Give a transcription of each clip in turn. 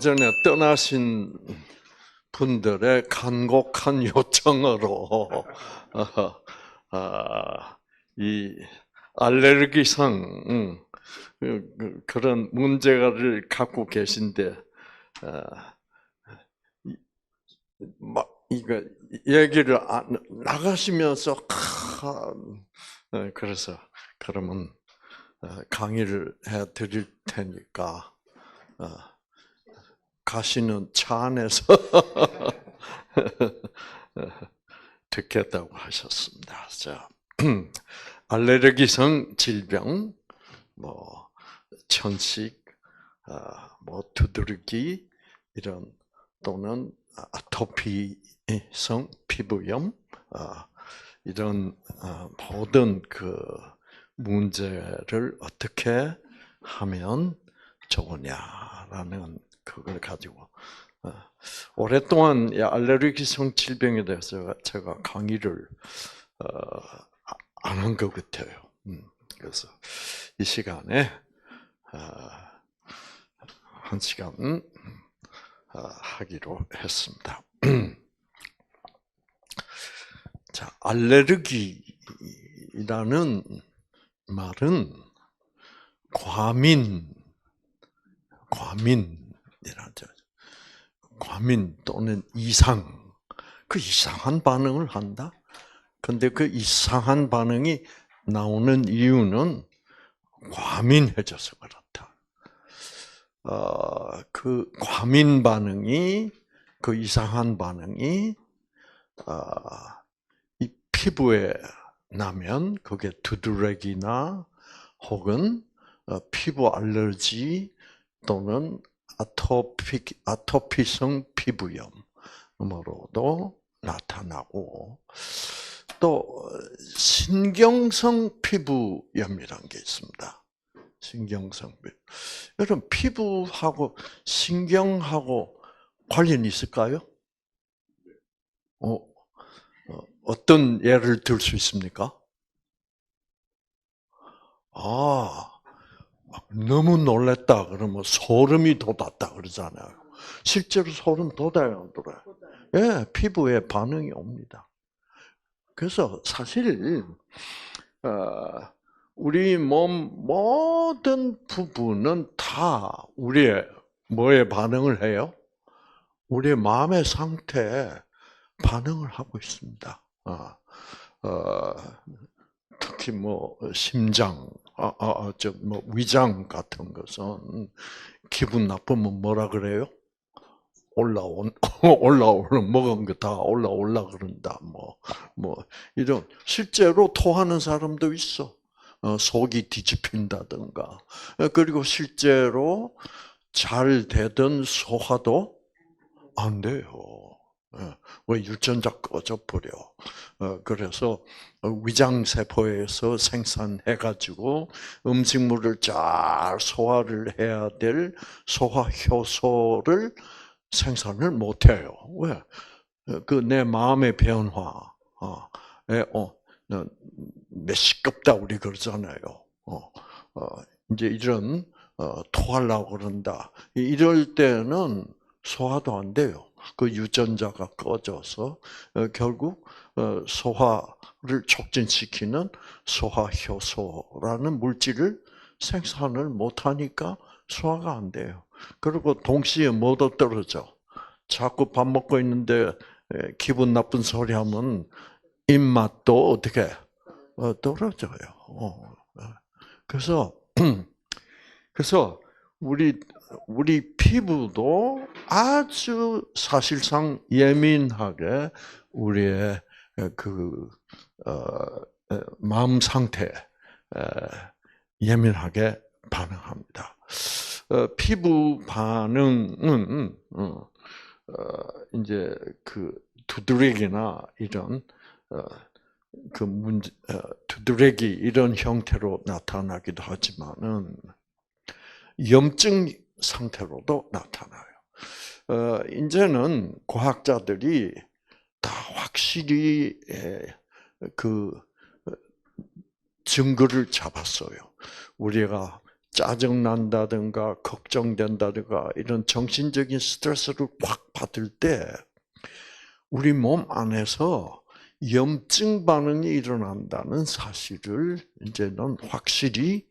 오전에 떠나신 분들의 간곡한 요청으로 이 알레르기성 그런 문제를 갖고 계신데 막 이거 얘기를 나가시면서 그래서 그러면 강의를 해드릴 테니까 가시는 차 안에서 듣겠다고 하셨습니다. 자, 알레르기성 질병, 뭐 천식, 뭐 두드러기 이런 또는 아토피성 피부염 이런 모든 그 문제를 어떻게 하면 좋으냐라는 그걸 가지고 오랫동안 알레르기성 질병에 대해서 제가 강의를 안 한 것 같아요. 그래서 이 시간에 한 시간 하기로 했습니다. 자, 알레르기라는 말은 과민이라죠. 과민 또는 이상, 그 이상한 반응을 한다. 근데 그 이상한 반응이 나오는 이유는 과민해져서 그렇다. 그 과민 반응이, 그 이상한 반응이 이 피부에 나면 그게 두드러기나 혹은 피부 알레르기 또는 아토피성 피부염으로도 나타나고 또 신경성 피부염이라는 게 있습니다. 신경성 피부. 여러분 피부하고 신경하고 관련이 있을까요? 어떤 예를 들 수 있습니까? 너무 놀랬다 그러면 소름이 돋았다 그러잖아요. 실제로 소름 돋아요, 안 돋아요? 예, 피부에 반응이 옵니다. 그래서 사실 우리 몸 모든 부분은 다 우리의 뭐에 반응을 해요? 우리의 마음의 상태에 반응을 하고 있습니다. 특히 뭐 심장, 뭐 위장 같은 것은 기분 나쁘면 뭐라 그래요? 올라오는 먹은 거 다 올라 그런다. 뭐 이런 실제로 토하는 사람도 있어. 속이 뒤집힌다든가. 그리고 실제로 잘 되던 소화도 안 돼요. 왜 유전자 꺼져 버려. 그래서 위장 세포에서 생산해 가지고 음식물을 잘 소화를 해야 될 소화 효소를 생산을 못 해요. 왜? 그 내 마음의 변화에 메시껍다 우리 그러잖아요. 이제 이런 토하려고 그런다. 이럴 때는 소화도 안 돼요. 그 유전자가 꺼져서 결국 소화를 촉진시키는 소화 효소라는 물질을 생산을 못 하니까 소화가 안 돼요. 그리고 동시에 뭐도 떨어져. 자꾸 밥 먹고 있는데 기분 나쁜 소리 하면 입맛도 어떻게 떨어져요. 그래서 그래서 우리 피부도 아주 사실상 예민하게 우리의 그 마음 상태에 예민하게 반응합니다. 피부 반응은 이제 그 두드러기나 이런 그 두드러기 이런 형태로 나타나기도 하지만은 염증 상태로도 나타나요. 이제는 과학자들이 다 확실히 그 증거를 잡았어요. 우리가 짜증 난다든가 걱정된다든가 이런 정신적인 스트레스를 확 받을 때 우리 몸 안에서 염증 반응이 일어난다는 사실을 이제는 확실히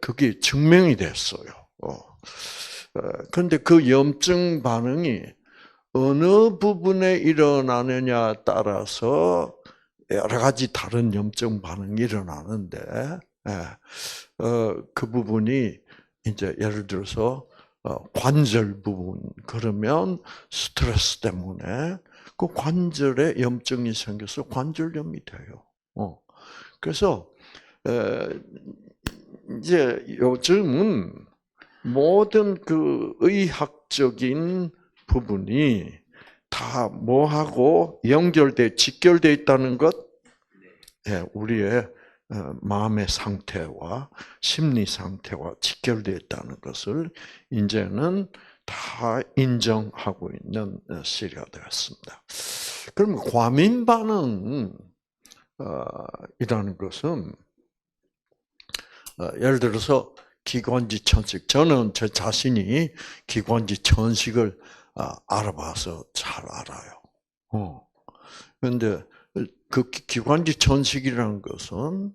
그게 증명이 됐어요. 그런데 그 염증 반응이 어느 부분에 일어나느냐에 따라서 여러 가지 다른 염증 반응이 일어나는데, 그 부분이 이제 예를 들어서 관절 부분, 그러면 스트레스 때문에 그 관절에 염증이 생겨서 관절염이 돼요. 그래서 이제 요즘은 모든 그 의학적인 부분이 다 뭐하고 직결돼 있다는 것, 우리의 마음의 상태와 심리 상태와 직결되어 있다는 것을 이제는 다 인정하고 있는 시기가 되었습니다. 그럼 과민 반응이라는 것은 예를 들어서 기관지 천식, 저는 제 자신이 기관지 천식을 알아봐서 잘 알아요. 그런데 그 기관지 천식이라는 것은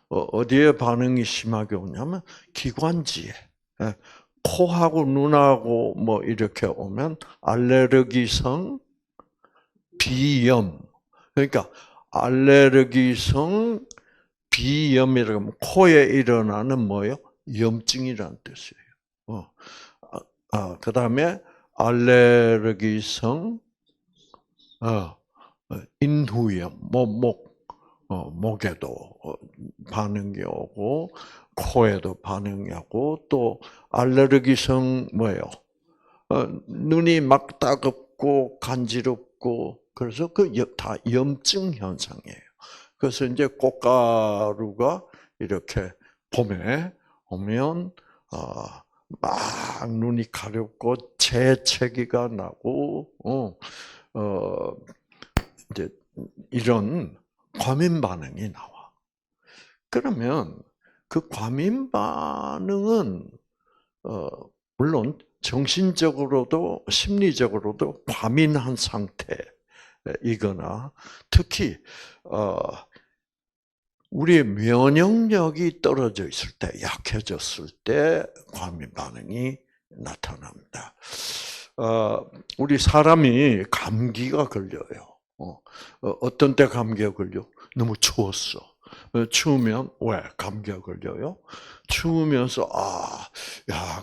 어디에 반응이 심하게 오냐면 기관지에, 코하고 눈하고 뭐 이렇게 오면 알레르기성 비염. 그러니까 알레르기성 비염이라고 하면 코에 일어나는 뭐요? 염증이라는 뜻이에요. 그다음에 알레르기성 인후염, 목에도 반응이 오고 코에도 반응이 오고 또 알레르기성 뭐예요? 눈이 막 따갑고 간지럽고 그래서 그 다 염증 현상이에요. 그래서 이제 꽃가루가 이렇게 봄에 오면 막 눈이 가렵고 재채기가 나고 이제 이런 과민 반응이 나와. 그러면 그 과민 반응은 물론 정신적으로도 심리적으로도 과민한 상태이거나 특히 우리의 면역력이 떨어져 있을 때, 약해졌을 때 과민 반응이 나타납니다. 우리 사람이 감기가 걸려요. 어떤 때 감기가 걸려? 너무 추웠어. 추우면 왜 감기가 걸려요? 추우면서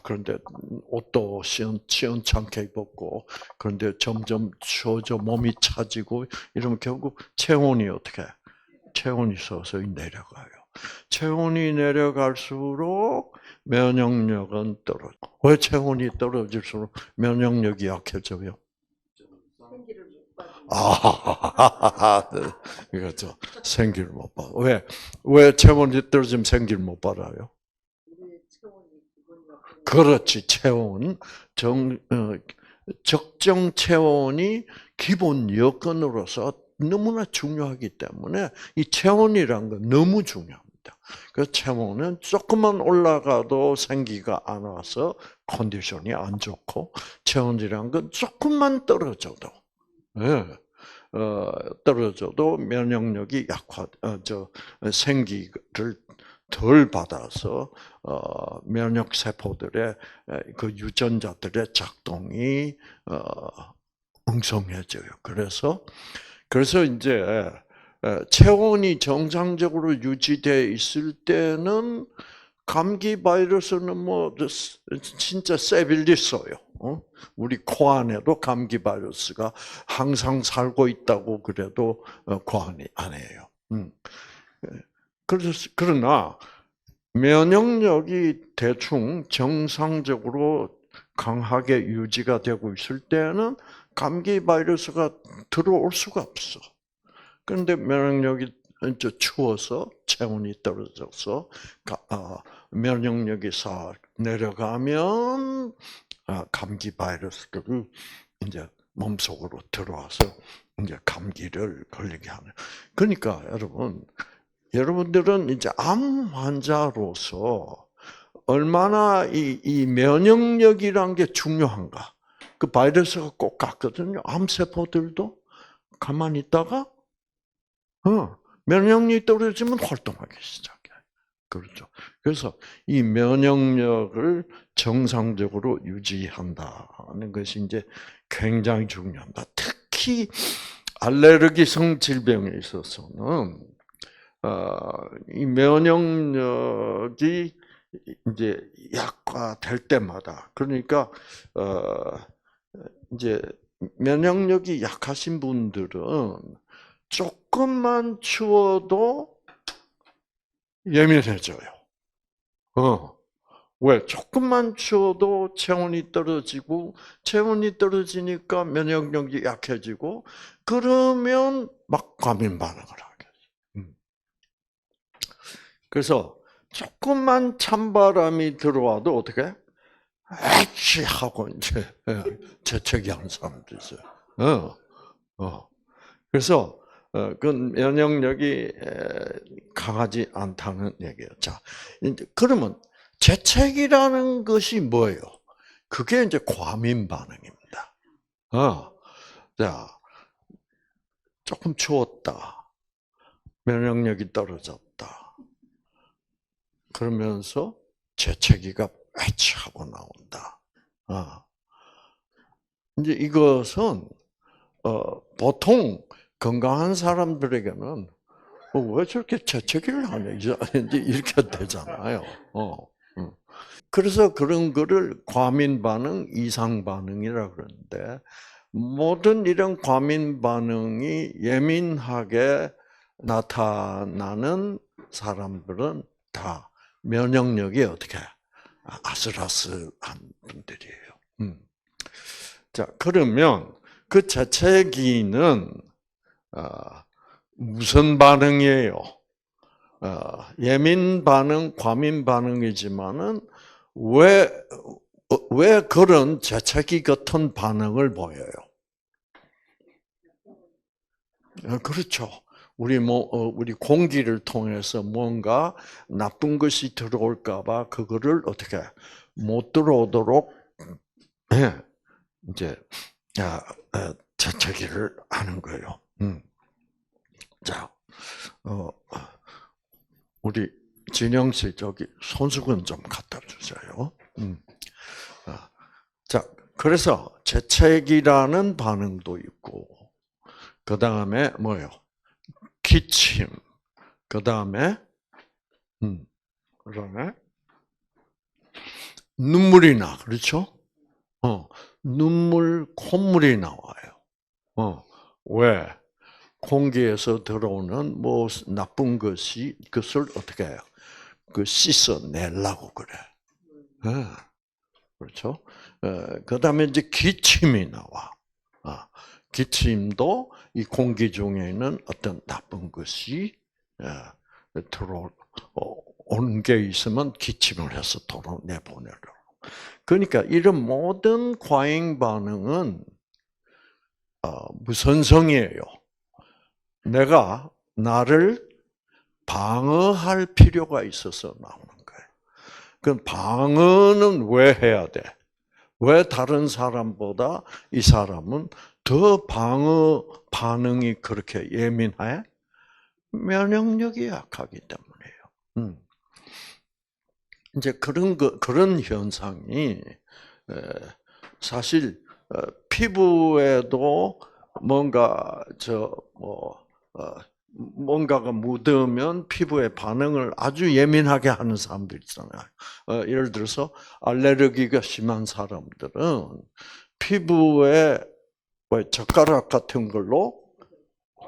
그런데 옷도 시원찮게 입었고 그런데 점점 추워져 몸이 차지고 이러면 결국 체온이 어떻게? 체온이 서서히 내려가요. 체온이 내려갈수록 면역력은 떨어져. 왜 체온이 떨어질수록 면역력이 약해져요? 그렇죠. 생기를 못 받아. 왜 체온이 떨어지면 생기를 못 받아요? 그렇지. 적정 체온이 기본 여건으로서 너무나 중요하기 때문에 이 체온이란 건 너무 중요합니다. 그 체온은 조금만 올라가도 생기가 안 와서 컨디션이 안 좋고 체온이란 건 조금만 떨어져도 떨어져도 면역력이 생기를 덜 받아서 면역 세포들의 그 유전자들의 작동이 엉성해져요. 그래서 이제 체온이 정상적으로 유지되어 있을 때는 감기 바이러스는 뭐 진짜 세빌리 써요. 우리 코 안에도 감기 바이러스가 항상 살고 있다고 그래도 과언이 아니에요. 그러나 면역력이 대충 정상적으로 강하게 유지가 되고 있을 때는 감기 바이러스가 들어올 수가 없어. 그런데 면역력이 추워서 체온이 떨어져서 면역력이 싹 내려가면 감기 바이러스들이 이제 몸속으로 들어와서 이제 감기를 걸리게 하는. 그러니까 여러분들은 이제 암 환자로서 얼마나 이 면역력이란 게 중요한가. 그 바이러스가 꼭 같거든요. 암세포들도 가만히 있다가, 면역력이 떨어지면 활동하기 시작해. 그렇죠. 그래서 이 면역력을 정상적으로 유지한다는 것이 이제 굉장히 중요합니다. 특히 알레르기성 질병에 있어서는 이 면역력이 이제 약화될 때마다 그러니까 이제 면역력이 약하신 분들은 조금만 추워도 예민해져요. 왜? 조금만 추워도 체온이 떨어지고, 체온이 떨어지니까 면역력이 약해지고, 그러면 막 과민 반응을 하게 돼요. 그래서 조금만 찬바람이 들어와도 어떻게? 아치 하고 이제 재채기 하는 사람도 있어요. 그래서 그 면역력이 강하지 않다는 얘기예요. 자, 이제 그러면 재채기라는 것이 뭐예요? 그게 이제 과민 반응입니다. 자, 조금 추웠다. 면역력이 떨어졌다. 그러면서 재채기가 애치하고 나온다. 이제 이것은 보통 건강한 사람들에게는 왜 저렇게 재채기를 하냐 이제 이렇게 되잖아요. 그래서 그런 거를 과민 반응, 이상 반응이라 그러는데 모든 이런 과민 반응이 예민하게 나타나는 사람들은 다 면역력이 어떻게 아슬아슬한 분들이에요. 자, 그러면 그 재채기는 무슨 반응이에요? 예민 반응, 과민 반응이지만은 왜 그런 재채기 같은 반응을 보여요? 그렇죠. 우리 공기를 통해서 뭔가 나쁜 것이 들어올까봐 그거를 어떻게 못 들어오도록 이제 재채기를 하는 거예요. 자, 우리 진영 씨 저기 손수건 좀 갖다 주세요. 자, 그래서 재채기라는 반응도 있고, 그 다음에 뭐요? 기침. 그 다음에 그다음에 눈물이 나, 그렇죠? 눈물, 콧물이 나와요. 왜? 공기에서 들어오는 뭐 나쁜 그것을 어떻게 해요? 그 씻어내려고 그래. 그렇죠? 그 다음에 이제 기침이 나와. 기침도 이 공기 중에 있는 어떤 나쁜 것이 들어오는 게 있으면 기침을 해서 내보내려고. 그러니까 이런 모든 과잉 반응은 무선성이에요. 내가 나를 방어할 필요가 있어서 나오는 거예요. 그럼 방어는 왜 해야 돼? 왜 다른 사람보다 이 사람은 더 방어 반응이 그렇게 예민해? 면역력이 약하기 때문이에요. 이제 그런 현상이 사실 피부에도 뭔가가 묻으면 피부에 반응을 아주 예민하게 하는 사람들 있잖아요. 예를 들어서 알레르기가 심한 사람들은 피부에 젓가락 같은 걸로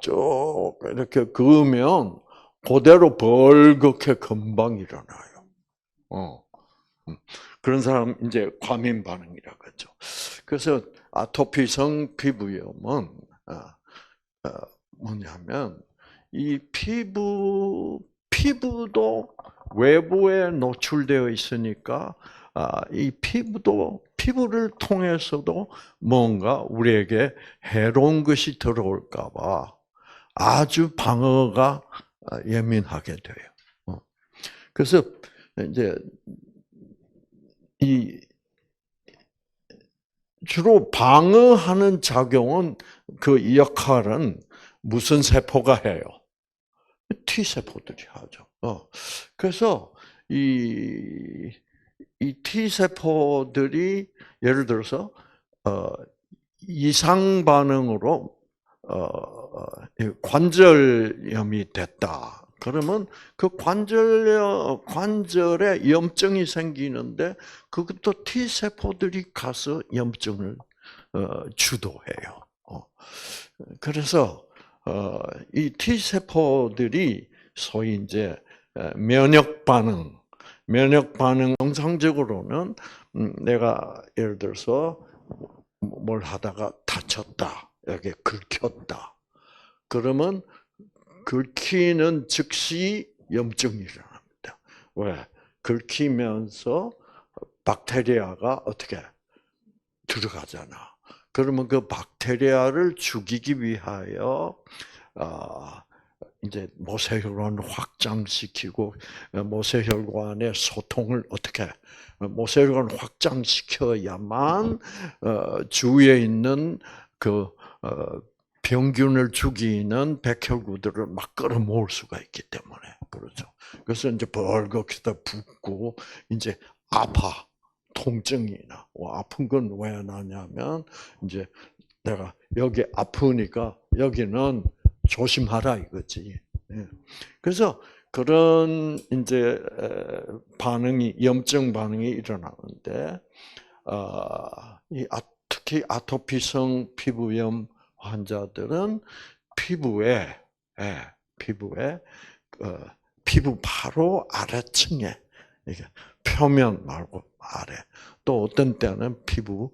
쭉 이렇게 그으면 그대로 벌겋게 금방 일어나요. 그런 사람 이제 과민 반응이라고 하죠. 그래서 아토피성 피부염은 뭐냐면 이 피부도 외부에 노출되어 있으니까 이 피부를 통해서도 뭔가 우리에게 해로운 것이 들어올까봐 아주 방어가 예민하게 돼요. 그래서 이제 이 주로 방어하는 작용은 그 역할은 무슨 세포가 해요? T 세포들이 하죠. 그래서 이 T 세포들이 예를 들어서 이상 반응으로 관절염이 됐다. 그러면 그 관절에 염증이 생기는데 그것도 T 세포들이 가서 염증을 주도해요. 그래서 이 T 세포들이 소위 이제 면역 반응 정상적으로는 내가 예를 들어서 뭘 하다가 다쳤다, 여기 긁혔다. 그러면 긁히는 즉시 염증이 일어납니다. 왜? 긁히면서 박테리아가 어떻게 들어가잖아. 그러면 그 박테리아를 죽이기 위하여 이제 모세혈관을 확장시키고 모세혈관의 소통을 어떻게 모세혈관을 확장시켜야만 주위에 있는 그 병균을 죽이는 백혈구들을 막 끌어모을 수가 있기 때문에 그렇죠. 그래서 이제 벌겋게 붓고 이제 아파. 통증이나 아픈 건 왜 나냐면 이제 내가 여기 아프니까 여기는 조심하라 이거지. 그래서 그런 이제 반응이 염증 반응이 일어나는데 특히 아토피성 피부염 환자들은 피부에 피부 바로 아래층에 이게 표면 말고 아래 또 어떤 때는 피부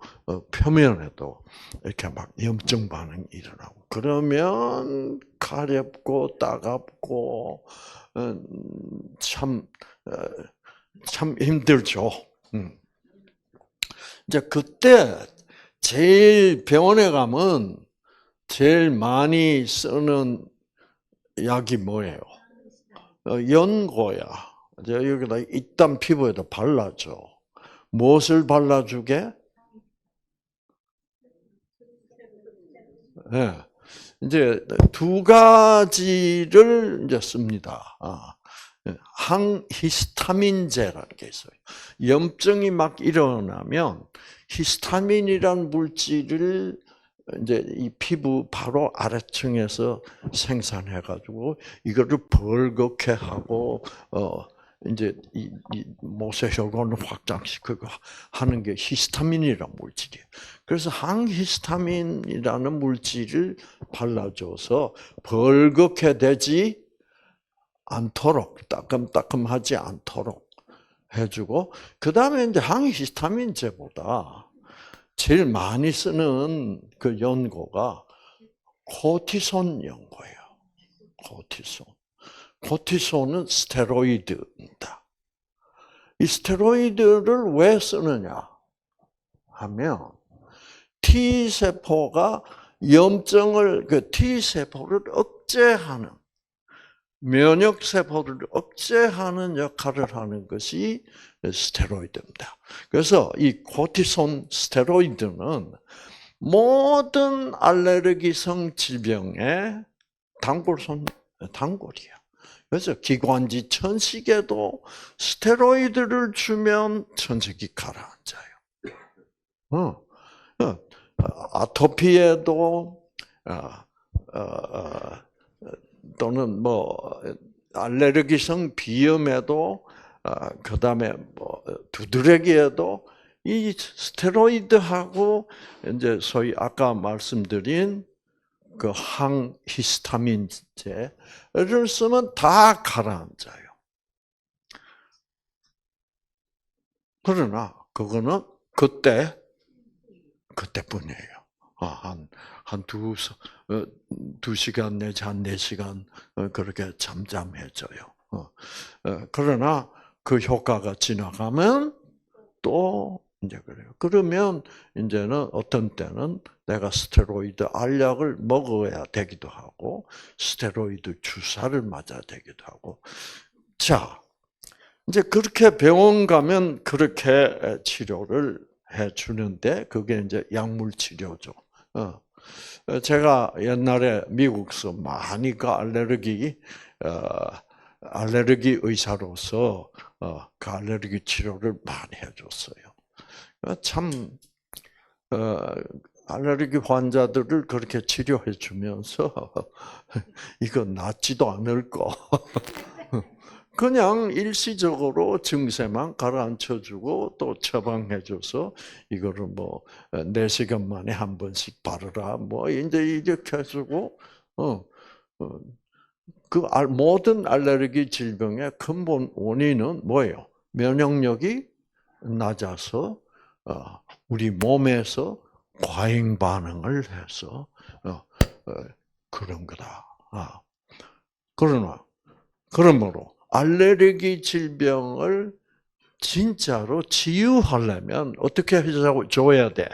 표면에도 이렇게 막 염증 반응이 일어나고 그러면 가렵고 따갑고 참 힘들죠. 이제 그때 제일 병원에 가면 제일 많이 쓰는 약이 뭐예요? 연고야. 여기다 이딴 피부에다 발라줘. 무엇을 발라주게? 네. 이제 두 가지를 이제 씁니다. 항히스타민제라는 게 있어요. 염증이 막 일어나면 히스타민이란 물질을 이제 이 피부 바로 아래층에서 생산해가지고 이거를 벌겋게 하고 이제 이 모세혈관을 확장시키고 하는 게 히스타민이라는 물질이에요. 그래서 항히스타민이라는 물질을 발라줘서 벌겋게 되지 않도록 따끔따끔하지 않도록 해주고 그 다음에 이제 항히스타민제보다 제일 많이 쓰는 그 연고가 코티손 연고예요. 코티손은 스테로이드입니다. 이 스테로이드를 왜 쓰느냐 하면 T세포가 염증을 그 T세포를 억제하는 면역세포를 억제하는 역할을 하는 것이 스테로이드입니다. 그래서 이 코티손 스테로이드는 모든 알레르기성 질병의 단골이야. 그래서 기관지 천식에도 스테로이드를 주면 천식이 가라앉아요. 아토피에도 또는 뭐 알레르기성 비염에도 그다음에 뭐 두드러기에도 이 스테로이드하고 이제 소위 아까 말씀드린 그 항히스타민제를 쓰면 다 가라앉아요. 그러나 그거는 그때뿐이에요. 한 2시간 내지 한 4시간 그렇게 잠잠해져요. 그러나 그 효과가 지나가면 또 이제 그래요. 그러면 이제는 어떤 때는 내가 스테로이드 알약을 먹어야 되기도 하고 스테로이드 주사를 맞아야 되기도 하고. 자, 이제 그렇게 병원 가면 그렇게 치료를 해 주는데 그게 이제 약물 치료죠. 제가 옛날에 미국서 많이 그 알레르기 의사로서 그 알레르기 치료를 많이 해줬어요. 참 알레르기 환자들을 그렇게 치료해 주면서 이거 낫지도 않을 거. 그냥 일시적으로 증세만 가라앉혀주고 또 처방해줘서 이거를 뭐 4시간 만에 한 번씩 바르라 뭐 이제 이렇게 해주고 그 모든 알레르기 질병의 근본 원인은 뭐예요? 면역력이 낮아서 우리 몸에서 과잉 반응을 해서 그런 거다. 그러므로 알레르기 질병을 진짜로 치유하려면 어떻게 해줘야 돼?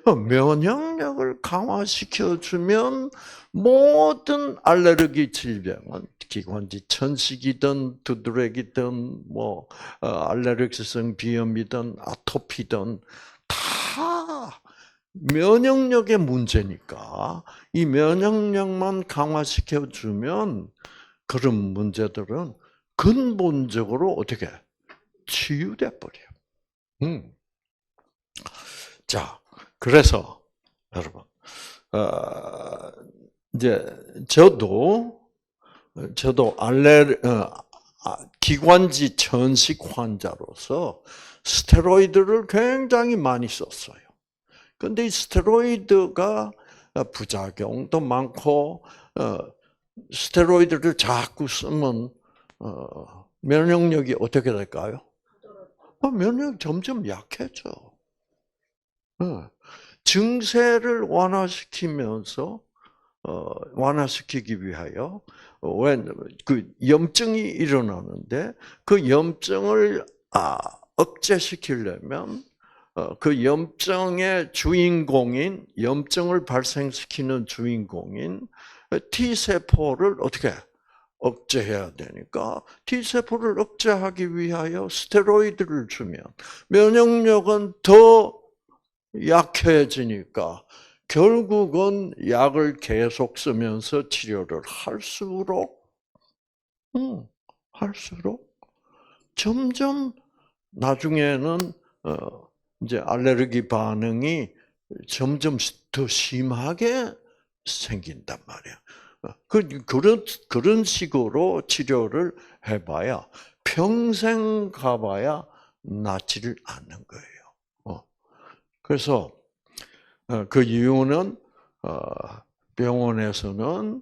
면역력을 강화시켜주면 모든 알레르기 질병은 기관지 천식이든 두드러기든 뭐 알레르기성 비염이든 아토피든 다 면역력의 문제니까 이 면역력만 강화시켜주면 그런 문제들은 근본적으로 어떻게 치유돼 버려요. 자, 그래서 여러분, 이제 저도 기관지 천식 환자로서 스테로이드를 굉장히 많이 썼어요. 근데 이 스테로이드가 부작용도 많고, 스테로이드를 자꾸 쓰면, 면역력이 어떻게 될까요? 면역력이 점점 약해져. 증세를 완화시키기 위하여, 그 염증이 일어나는데, 그 염증을, 억제시키려면, 그 염증을 발생시키는 주인공인 T세포를 어떻게 억제해야 되니까 T세포를 억제하기 위하여 스테로이드를 주면 면역력은 더 약해지니까 결국은 약을 계속 쓰면서 치료를 할수록 점점 나중에는 이제 알레르기 반응이 점점 더 심하게 생긴단 말이야. 그런 식으로 치료를 해봐야 평생 가봐야 낫지를 않는 거예요. 그래서 그 이유는 병원에서는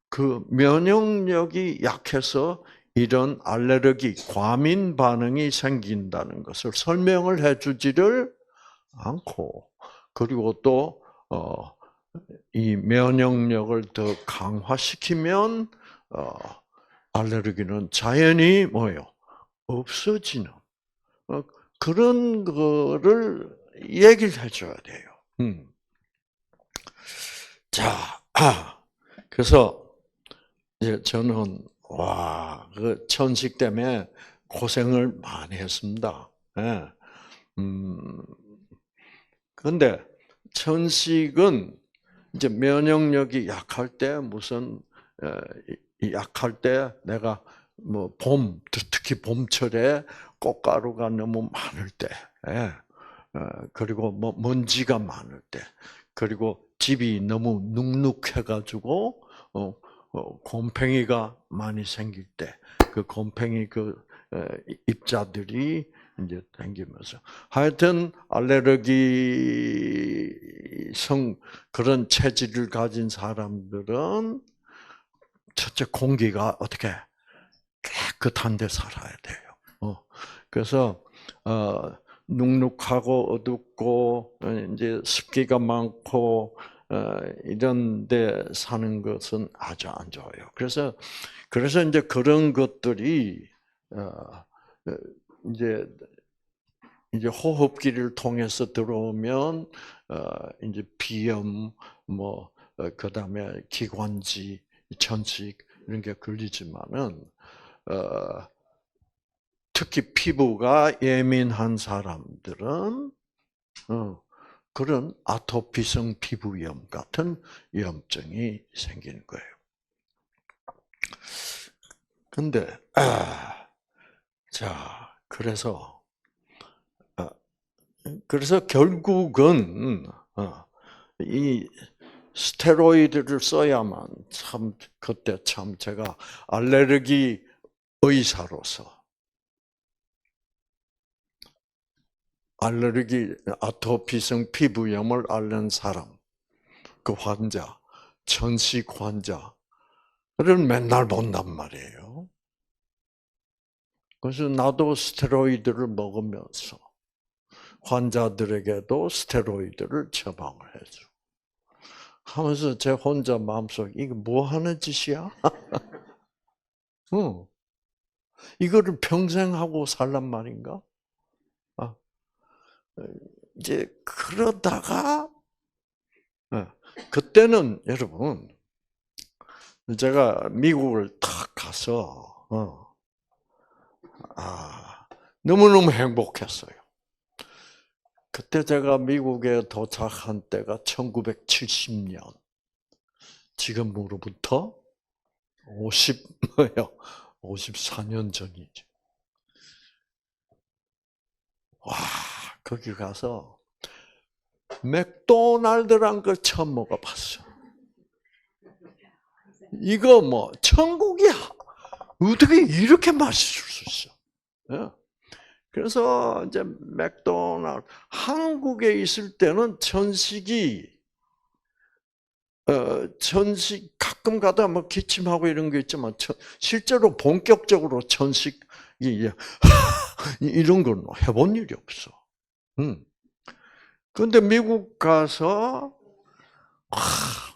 그 면역력이 약해서 이런 알레르기, 과민 반응이 생긴다는 것을 설명을 해주지를 않고, 그리고 또 이 면역력을 더 강화시키면 알레르기는 자연히 뭐예요? 없어지는 그런 거를 얘기를 해줘야 돼요. 자, 그래서 이제 저는 그 천식 때문에 고생을 많이 했습니다. 예. 근데 천식은 이제 면역력이 약할 때 약할 때 내가 뭐 특히 봄철에 꽃가루가 너무 많을 때, 그리고 뭐 먼지가 많을 때, 그리고 집이 너무 눅눅해가지고 곰팡이가 많이 생길 때, 그 곰팡이 입자들이 이제 생기면서 하여튼 알레르기성 그런 체질을 가진 사람들은 첫째 공기가 어떻게 깨끗한 데 살아야 돼요. 그래서 눅눅하고 어둡고 이제 습기가 많고 이런 데 사는 것은 아주 안 좋아요. 그래서 이제 그런 것들이 이제 호흡기를 통해서 들어오면 이제 비염 그다음에 기관지, 천식 이런 게 걸리지만은 특히 피부가 예민한 사람들은 그런 아토피성 피부염 같은 염증이 생기는 거예요. 근데 자, 그래서 결국은 이 스테로이드를 써야만 참 그때 참 제가 알레르기 의사로서 알레르기 아토피성 피부염을 앓는 사람, 그 환자, 천식 환자를 맨날 본단 말이에요. 그래서 나도 스테로이드를 먹으면서 환자들에게도 스테로이드를 처방을 해줘. 하면서 제 혼자 마음속에 이게 뭐 하는 짓이야? 이거를 평생 하고 살란 말인가? 아, 이제 그러다가 그때는 여러분 제가 미국을 탁 가서 너무너무 행복했어요. 그때 제가 미국에 도착한 때가 1970년. 지금으로부터 54년 전이죠. 와, 거기 가서 맥도날드란 걸 처음 먹어봤어. 이거 뭐 천국이야. 어떻게 이렇게 맛있을 수 있어? 그래서 이제 맥도날드 한국에 있을 때는 천식 가끔 가다 뭐 기침하고 이런 게 있지만 실제로 본격적으로 천식이 이런 건 해본 일이 없어. 그런데 미국 가서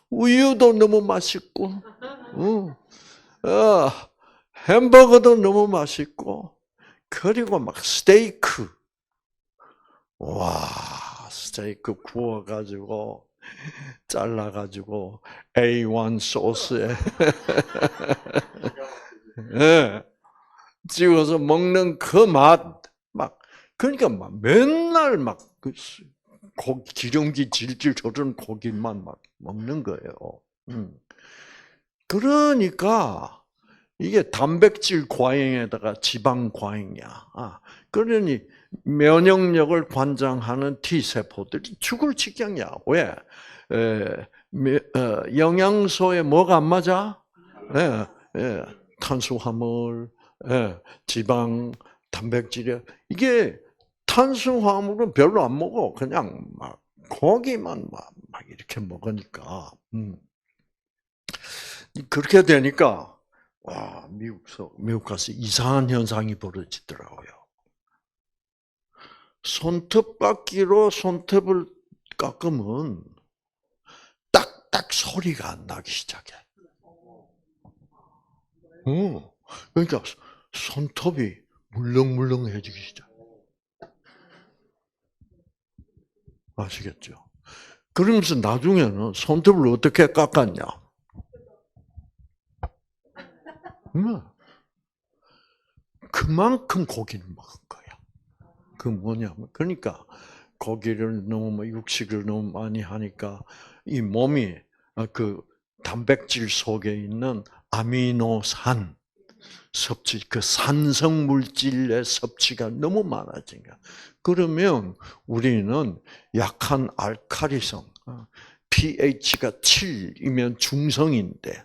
우유도 너무 맛있고, 햄버거도 너무 맛있고, 그리고 막 스테이크, 와, 스테이크 구워가지고 잘라가지고 A1 소스에 네, 찍어서 먹는 그 맛, 막 그러니까 막 맨날 막 기름기 질질 흐르는 고기만 막 먹는 거예요. 그러니까 이게 단백질 과잉에다가 지방 과잉이야. 그러니 면역력을 관장하는 T 세포들이 죽을 지경이야. 왜? 영양소에 뭐가 안 맞아? 탄수화물, 지방, 단백질이 이게 탄수화물은 별로 안 먹어. 그냥 막 고기만 막 이렇게 먹으니까. 그렇게 되니까 와, 미국 가서 이상한 현상이 벌어지더라고요. 손톱깎이로 손톱을 깎으면 딱딱 소리가 안 나기 시작해. 그러니까 손톱이 물렁물렁해지기 시작. 아시겠죠? 그러면서 나중에는 손톱을 어떻게 깎았냐? 그만큼 고기를 먹은 거야. 그 뭐냐면, 그러니까 고기를 너무 육식을 너무 많이 하니까 이 몸이 그 단백질 속에 있는 아미노산 섭취, 그 산성 물질의 섭취가 너무 많아진 거야. 그러면 우리는 약한 알칼리성, pH가 7이면 중성인데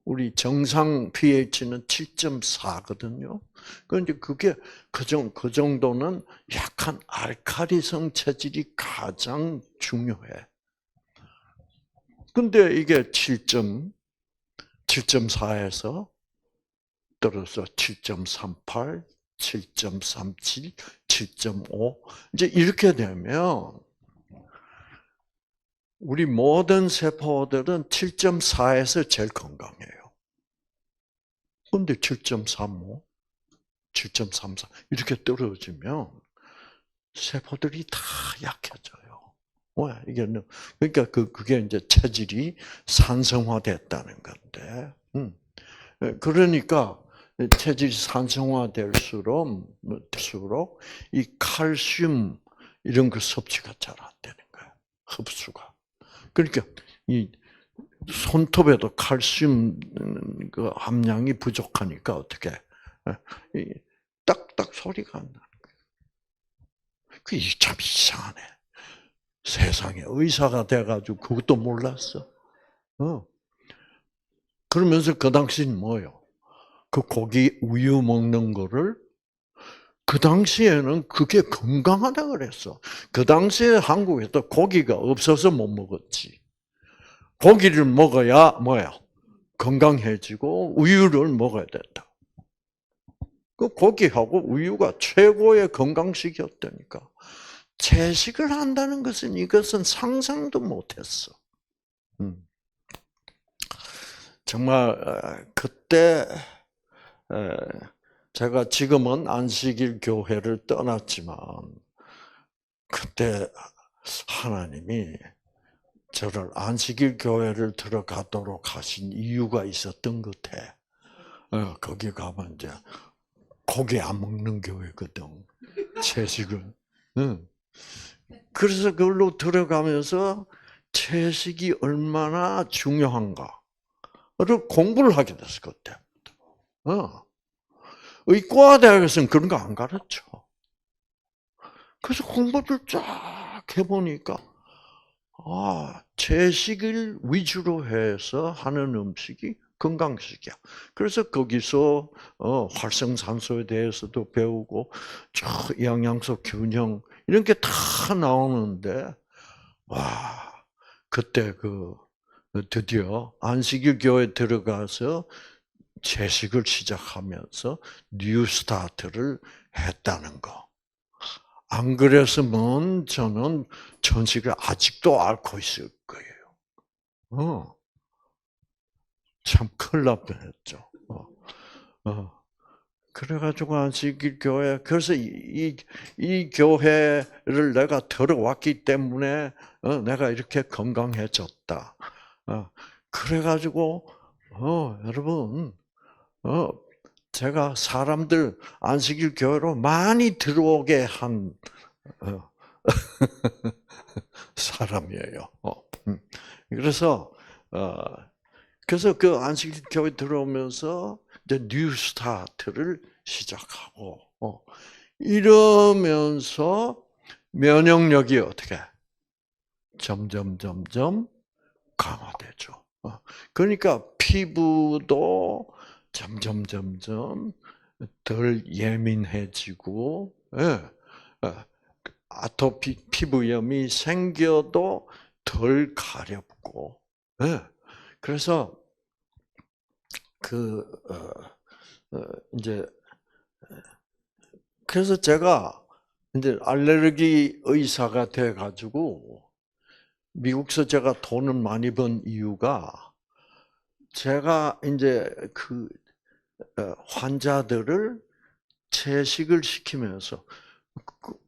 우리 정상 pH는 7.4거든요. 그런데 그게 그 정도는 약한 알칼리성 체질이 가장 중요해. 근데 이게 7.4에서 떨어서 7.38, 7.37, 7.5 이제 이렇게 되면 우리 모든 세포들은 7.4에서 제일 건강해요. 근데 7.35, 7.34 이렇게 떨어지면 세포들이 다 약해져요. 왜? 이게 그러니까 그게 이제 체질이 산성화됐다는 건데. 그러니까 체질이 산성화될수록 이 칼슘 이런 그 섭취가 잘 안 되는 거야. 흡수가. 그러니까 이 손톱에도 칼슘 그 함량이 부족하니까 어떻게 딱딱 소리가 안 나는 거예요. 그게 참 이상하네. 세상에 의사가 돼가지고 그것도 몰랐어. 그러면서 그 당시는 뭐요? 그 고기 우유 먹는 거를 그 당시에는 그게 건강하다 그랬어. 그 당시에 한국에도 고기가 없어서 못 먹었지. 고기를 먹어야 뭐야? 건강해지고 우유를 먹어야 된다. 그 고기하고 우유가 최고의 건강식이었다니까. 채식을 한다는 것은 이것은 상상도 못했어. 정말 그때 제가 지금은 안식일 교회를 떠났지만 그때 하나님이 저를 안식일 교회를 들어가도록 하신 이유가 있었던 것 같아. 거기 가면 이제 고기 안 먹는 교회거든. 채식은. 그래서 그걸로 들어가면서 채식이 얼마나 중요한가를 공부를 하게 됐을 것 같아. 의과대학에서는 그런 거 안 가르쳐. 그래서 공부를 쫙 해보니까 채식을 위주로 해서 하는 음식이 건강식이야. 그래서 거기서 활성산소에 대해서도 배우고 영양소 균형 이런 게 다 나오는데 그때 드디어 안식일 교회 들어가서 채식을 시작하면서 뉴스타트를 했다는 거. 안 그랬으면 저는 전식을 아직도 앓고 있을 거예요. 참 큰일 날 뻔했죠. 그래가지고 안식일 교회, 그래서 이 교회를 내가 들어왔기 때문에 내가 이렇게 건강해졌다. 그래가지고 여러분, 제가 사람들 안식일 교회로 많이 들어오게 한 사람이에요. 그래서 그 안식일 교회 들어오면서 이제 뉴스타트를 시작하고 이러면서 면역력이 어떻게 점점 강화되죠. 그러니까 피부도 점점 덜 예민해지고, 아토피 피부염이 생겨도 덜 가렵고, 그래서 이제 그래서 제가 이제 알레르기 의사가 돼 가지고 미국에서 제가 돈을 많이 번 이유가 제가 이제 환자들을 채식을 시키면서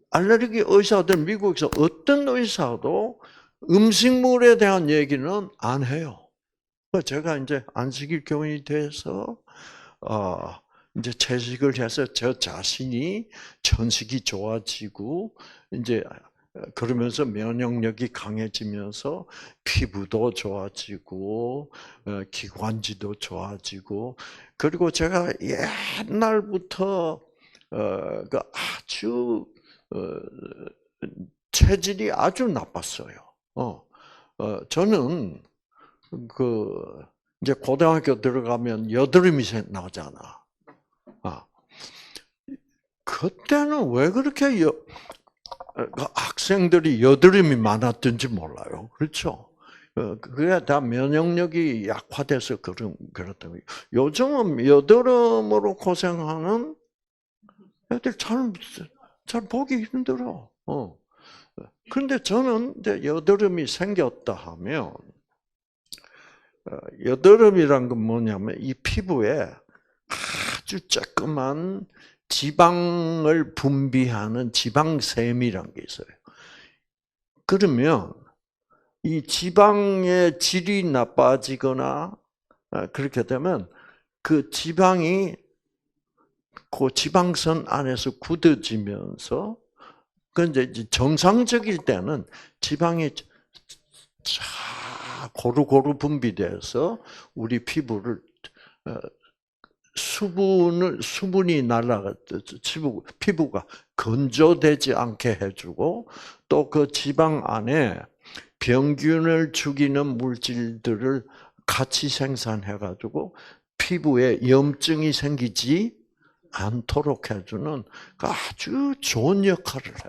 알레르기 의사들 미국에서 어떤 의사도 음식물에 대한 얘기는 안 해요. 제가 이제 안식일 교인이 돼서 이제 채식을 해서 저 자신이 전식이 좋아지고 이제 그러면서 면역력이 강해지면서 피부도 좋아지고 기관지도 좋아지고 그리고 제가 옛날부터 아주 체질이 아주 나빴어요. 저는 이제 고등학교 들어가면 여드름이 나잖아. 그때는 왜 그렇게 학생들이 여드름이 많았던지 몰라요. 그렇죠? 그게 다 면역력이 약화돼서 그렇다고요. 요즘은 여드름으로 고생하는 애들 잘 보기 힘들어. 그런데 저는 이제 여드름이 생겼다 하면, 여드름이란 건 뭐냐면 이 피부에 아주 조그만 지방을 분비하는 지방샘이란 게 있어요. 그러면 이 지방의 질이 나빠지거나 그렇게 되면 그 지방이 그 지방선 안에서 굳어지면서 근데 정상적일 때는 지방이 쫙 고루고루 분비돼서 우리 피부를 수분이 날아가 피부가 건조되지 않게 해주고 또 그 지방 안에 병균을 죽이는 물질들을 같이 생산해가지고 피부에 염증이 생기지 않도록 해주는 아주 좋은 역할을 해.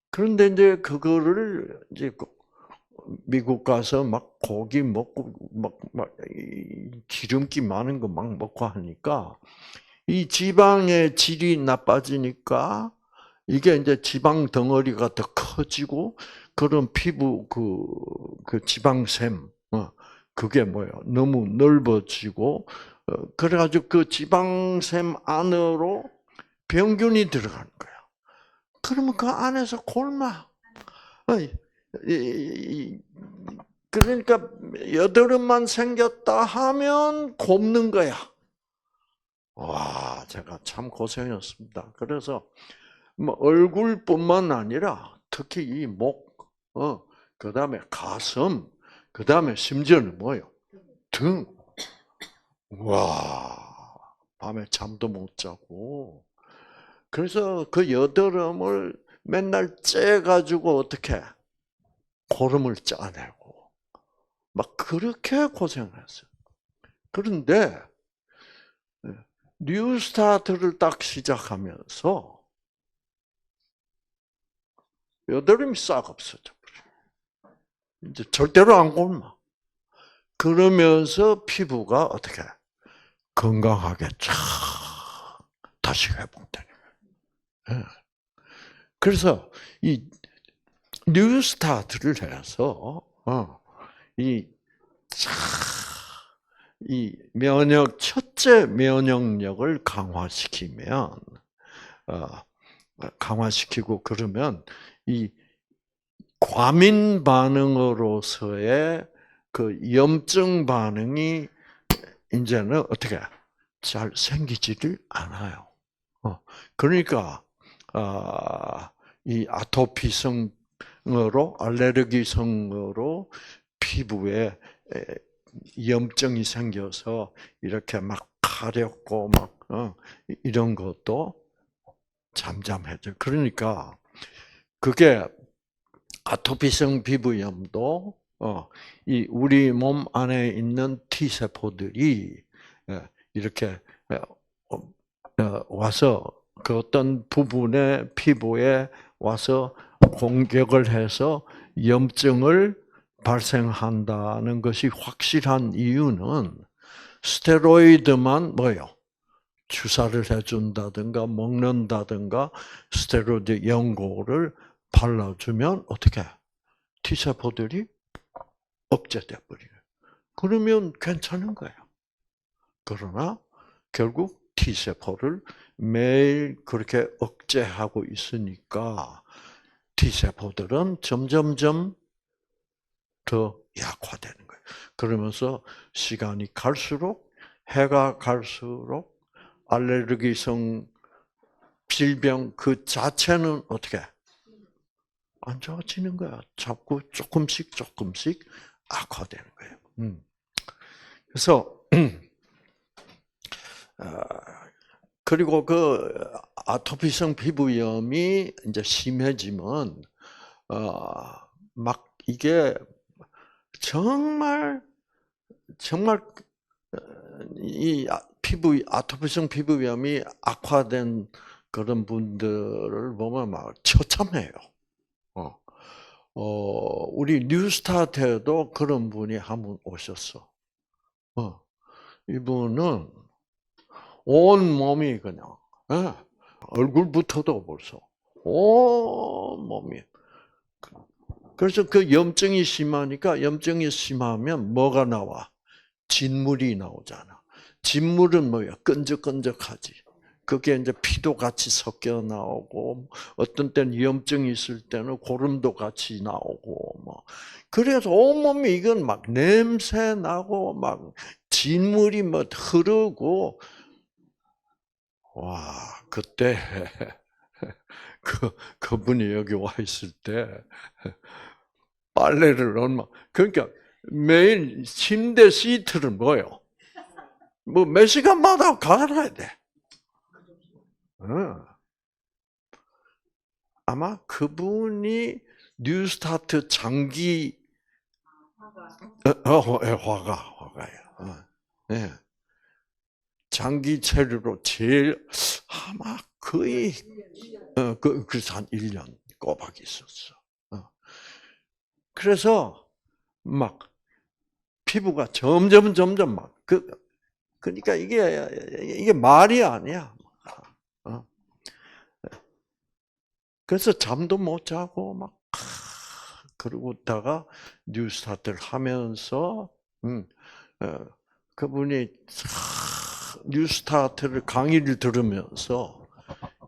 그런데 이제 그거를 이제 미국 가서 막 고기 먹고 막 기름기 많은 거 막 먹고 하니까 이 지방의 질이 나빠지니까 이게 이제 지방 덩어리가 더 커지고 그런 피부 그 지방샘 그게 뭐예요? 너무 넓어지고 그래가지고 그 지방샘 안으로 병균이 들어가는 거야. 그러면 그 안에서 골마. 그러니까 여드름만 생겼다 하면 곱는 거야. 와, 제가 참 고생했습니다. 그래서 뭐 얼굴뿐만 아니라 특히 이 목, 그다음에 가슴, 그다음에 심지어는 뭐요? 등. 와, 밤에 잠도 못 자고. 그래서 그 여드름을 맨날 째가지고 어떻게 고름을 짜내고 막 그렇게 고생했어요. 그런데 뉴스타트를 딱 시작하면서 여드름이 싹 없어져 버려. 이제 절대로 안 곪아. 그러면서 피부가 어떻게 건강하게 쫙 다시 회복되는 거예요. 그래서 이 뉴스타트를 해서 이 첫째 면역력을 강화시키면 강화시키고 그러면 이 과민 반응으로서의 그 염증 반응이 이제는 어떻게 잘 생기지를 않아요. 그러니까 이 아토피성으로 알레르기성으로 피부에 염증이 생겨서 이렇게 막 가렵고 막 이런 것도 잠잠해져. 그러니까 그게 아토피성 피부염도 이 우리 몸 안에 있는 T 세포들이 이렇게 와서 그 어떤 부분의 피부에 와서 공격을 해서 염증을 발생한다는 것이 확실한 이유는 스테로이드만 뭐요? 주사를 해준다든가 먹는다든가 스테로이드 연고를 발라주면 어떻게 T세포들이 억제돼 버려요. 그러면 괜찮은 거예요. 그러나 결국 T세포를 매일 그렇게 억제하고 있으니까 T세포들은 점점점 더 약화되는 거예요. 그러면서 시간이 갈수록 해가 갈수록 알레르기성 질병 그 자체는 어떻게 안 좋아지는 거야. 자꾸 조금씩 악화되는 거예요. 그래서 그리고 그 아토피성 피부염이 이제 심해지면 막 이게 정말 이 아토피성 피부염이 악화된 그런 분들을 보면 막 처참해요. 우리 뉴스타트에도 그런 분이 한 분 오셨어. 이분은 온 몸이 그냥 얼굴부터도 벌써 온 몸이. 그래서 그 염증이 심하면 뭐가 나와? 진물이 나오잖아. 진물은 뭐야? 끈적끈적하지. 그게 이제 피도 같이 섞여 나오고, 어떤 때는 염증이 있을 때는 고름도 같이 나오고, 뭐. 그래서 온몸이 이건 막 냄새 나고, 막 진물이 뭐 흐르고, 와, 그때 그분이 여기 와 있을 때 빨래를 그러니까 매일 침대 시트를 뭐요? 뭐 몇 시간마다 갈아야 돼. 어. 아마 그분이 뉴스타트 장기 화가예요. 네. 장기 체류로 제일 아마 거의 그래서 한 1년 꼬박 있었어. 그래서 막 피부가 점점 막 그러니까 이게 말이 아니야. 어. 그래서 잠도 못 자고 막 그러고 있다가 뉴스타트를 하면서 어, 그분이 뉴스타트를 강의를 들으면서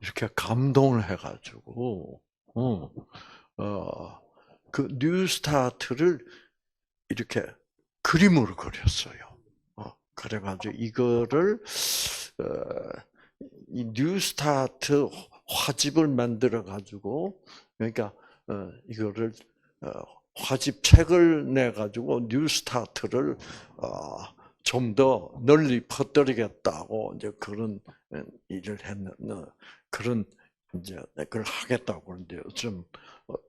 이렇게 감동을 해가지고 그 뉴스타트를 이렇게 그림으로 그렸어요. 그래가지고 이거를 이 뉴스타트 화집을 만들어 가지고 그러니까 이거를 화집 책을 내 가지고 뉴스타트를 좀 더 널리 퍼뜨리겠다고 이제 그런 일을 했는 그런 이제 그걸 하겠다고 그러는데 좀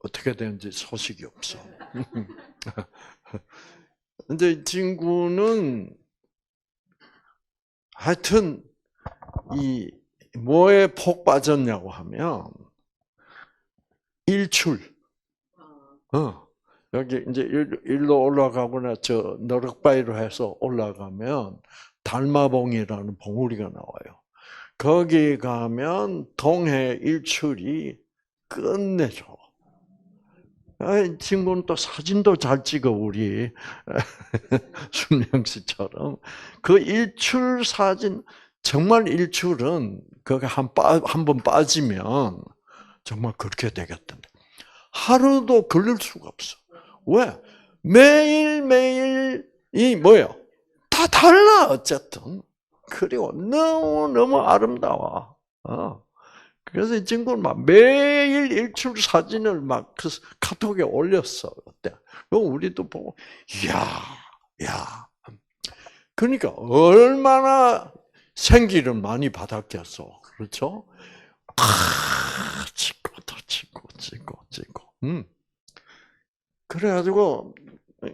어떻게 되는지 소식이 없어. 근데 이 친구는 하여튼 이 뭐에 폭 빠졌냐고 하면 일출. 여기 이제 일로 올라가거나 저 너럭바위로 해서 올라가면 달마봉이라는 봉우리가 나와요. 거기 가면 동해 일출이 끝내줘. 이 친구는 또 사진도 잘 찍어 우리 순영 씨처럼 그 일출 사진 정말 일출은 거기 한 번 빠지면 정말 그렇게 되겠던데 하루도 걸릴 수가 없어. 왜? 매일 이 뭐요? 다 달라 어쨌든. 그리고 너무 아름다워. 그래서 이 친구는 막 매일 일출 사진을 막 그 카톡에 올렸어 그때. 우리도 보고 야. 그러니까 얼마나 생기를 많이 받았겠어, 그렇죠? 찍고 또 찍고. 그래가지고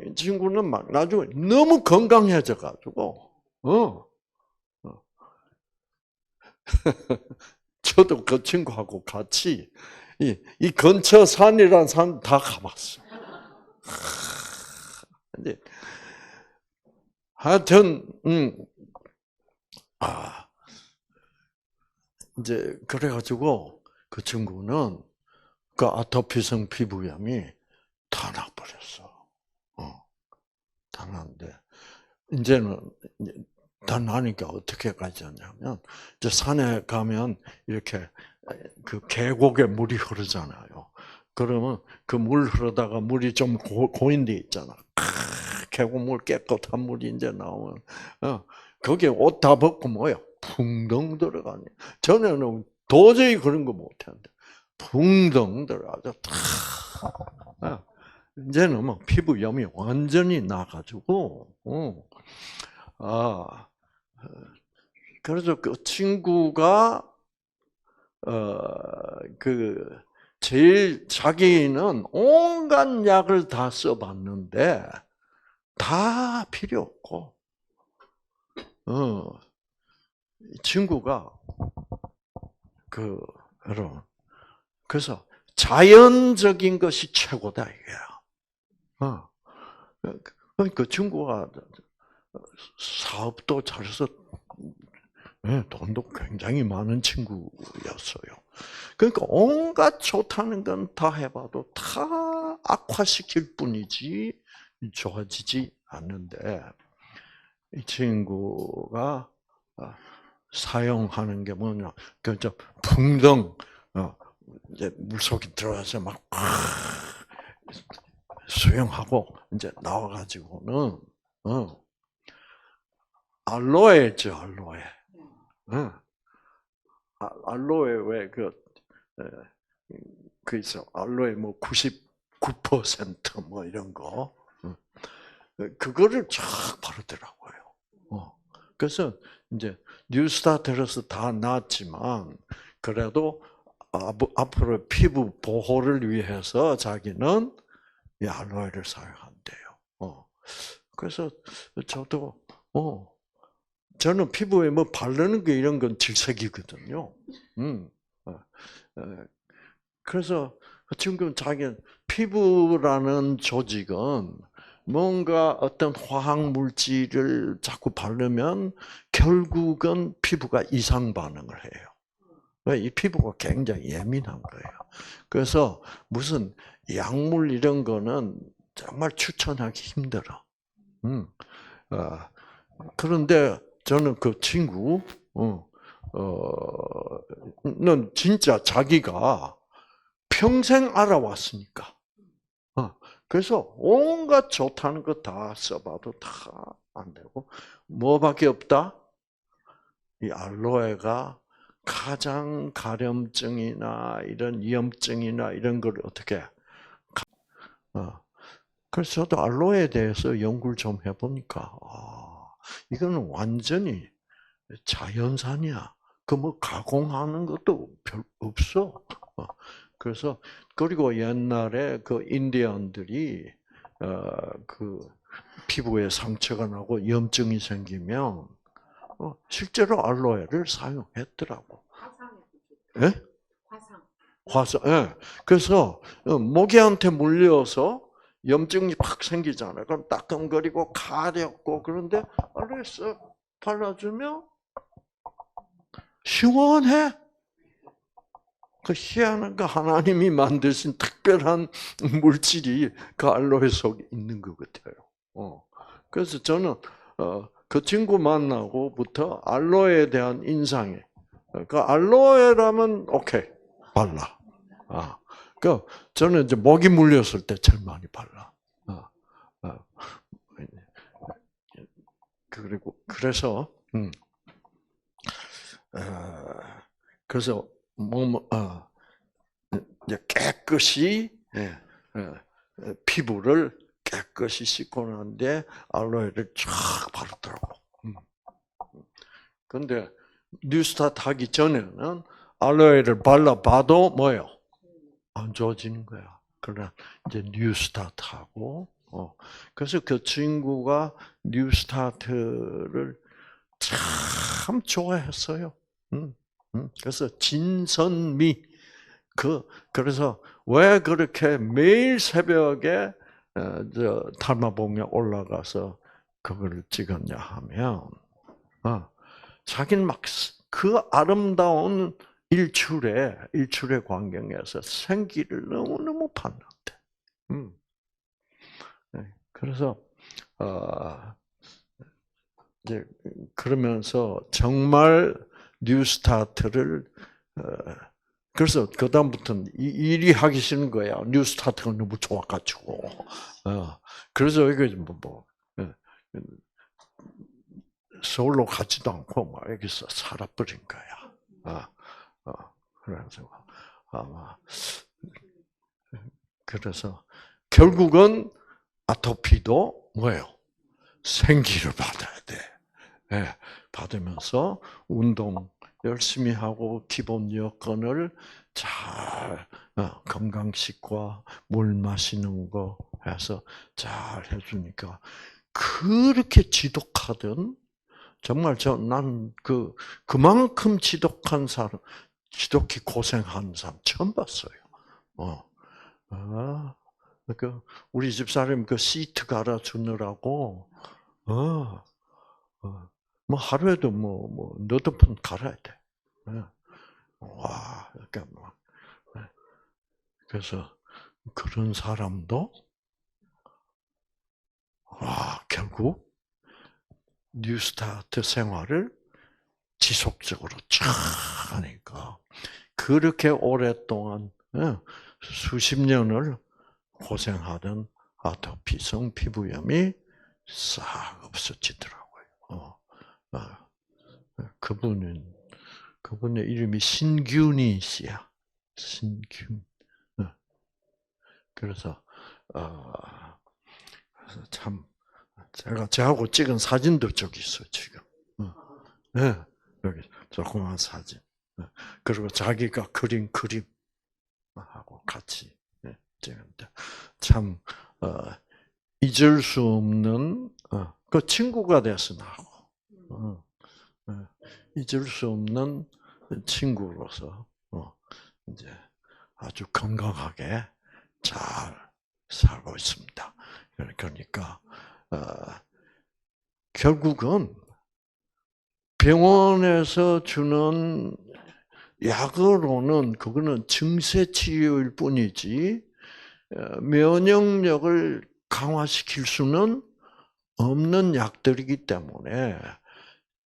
이 친구는 막 나중에 너무 건강해져가지고 저도 그 친구하고 같이 이 근처 산이란 산 다 가봤어. 근데 하여튼 이제 그래가지고 그 친구는 그 아토피성 피부염이 다 나버렸어. 다 났는데 이제는 다 나니까 어떻게 가졌냐면 이제 산에 가면 이렇게 그 계곡에 물이 흐르잖아요. 그러면 그 물 흐르다가 물이 좀 고인 데 있잖아. 계곡물 깨끗한 물이 이제 나오면 거기에 옷 다 벗고 뭐야 풍덩 들어가니. 전에는 도저히 그런 거 못했는데 풍덩 들어가서 이제는 뭐 피부염이 완전히 나가지고 그래서 그 친구가 그 제일 자기는 온갖 약을 다 써봤는데 다 필요 없고 이 친구가 여러분 그래서 자연적인 것이 최고다 이거야. 그 친구가 사업도 잘해서 돈도 굉장히 많은 친구였어요. 그러니까 온갖 좋다는 건 다 해봐도 다 악화시킬 뿐이지 좋아지지 않는데 이 친구가 사용하는 게 뭐냐? 그저 풍덩 이제 물속에 들어가서 막 수영하고 이제 나와가지고는 알로에죠 알로에. 알로에 그 있어. 알로에 뭐 99% 이런 거. 그거를 쫙 바르더라고요. 그래서 이제 뉴스타트에서 다 나았지만 그래도 앞으로 피부 보호를 위해서 자기는 이 알로에를 사용한대요. 그래서 저도 저는 피부에 뭐 바르는 게 이런 건 질색이거든요. 그래서 지금 자기 피부라는 조직은 뭔가 어떤 화학 물질을 자꾸 바르면 결국은 피부가 이상 반응을 해요. 이 피부가 굉장히 예민한 거예요. 그래서 무슨 약물 이런 거는 정말 추천하기 힘들어. 그런데 저는 그 친구, 는 진짜 자기가 평생 알아왔으니까. 그래서 온갖 좋다는 거 다 써봐도 다 안 되고, 뭐밖에 없다? 이 알로에가 가장 가려움증이나 이런 염증이나 이런 걸 어떻게, 그래서 저도 알로에에 대해서 연구를 좀 해보니까, 이거는 완전히 자연산이야. 그 뭐 가공하는 것도 별 없어. 그래서 그리고 옛날에 그 인디언들이 그 피부에 상처가 나고 염증이 생기면 실제로 알로에를 사용했더라고. 예? 화상. 예. 그래서 모기한테 물려서 염증이 팍 생기잖아요. 그럼 따끔거리고 가렵고 그런데 알로에 쓱 발라주면 시원해. 그 희한한 그 하나님이 만드신 특별한 물질이 그 알로에 속에 있는 것 같아요. 그래서 저는 그 친구 만나고부터 알로에에 대한 인상이, 그 알로에라면 오케이 발라. 그 저는 이제 모기 물렸을 때 제일 많이 발라. 그리고 그래서 그래서 이제 깨끗이 피부를 깨끗이 씻고 나는데 알로에를 쫙 바르더라고. 그런데 뉴스타트 하기 전에는 알로에를 발라봐도 뭐요? 안 좋아지는 거야. 그러나 이제 뉴스타트하고 그래서 그 친구가 뉴스타트를 참 좋아했어요. 그래서 진선미 그래서 왜 그렇게 매일 새벽에 탈마봉에 올라가서 그걸 찍었냐 하면 자기는 막 그 아름다운 일출의 광경에서 생기를 너무너무 봤는데. 그래서 이제 그러면서 정말 뉴스타트를 그래서 그다음부터는 일이 하기 싫은 거야. 뉴스타트가 너무 좋아가지고. 그래서 이게 서울로 가지도 않고 막 여기서 살아버린 거야. 그래서 아마 그래서 결국은 아토피도 뭐예요? 생기를 받아야 돼. 받으면서 운동 열심히 하고 기본 여건을 잘 건강식과 물 마시는 거 해서 잘 해주니까 그렇게 지독하던 정말 난 그만큼 지독한 사람, 지독히 고생한 사람 처음 봤어요. 그 우리 집사람 그 시트 갈아주느라고 뭐 하루에도 뭐 너댓 번 갈아야 돼. 와, 그러니까 뭐 그래서 그런 사람도 결국 뉴스타트 생활을 지속적으로 쫙 하니까 그렇게 오랫동안 수십 년을 고생하던 아토피성 피부염이 싹 없어지더라고요. 그분은 그분의 이름이 신균이 씨야. 신균. 그래서 그래서 참 제가 저하고 찍은 사진도 저기 있어 지금. 네, 여기 조그만 사진. 그리고 자기가 그린 그림하고 같이 찍은데 참 잊을 수 없는 그 친구가 돼서 나하고 잊을 수 없는 친구로서 이제 아주 건강하게 잘 살고 있습니다. 그러니까 결국은 병원에서 주는 약으로는 그거는 증세 치료일 뿐이지 면역력을 강화시킬 수는 없는 약들이기 때문에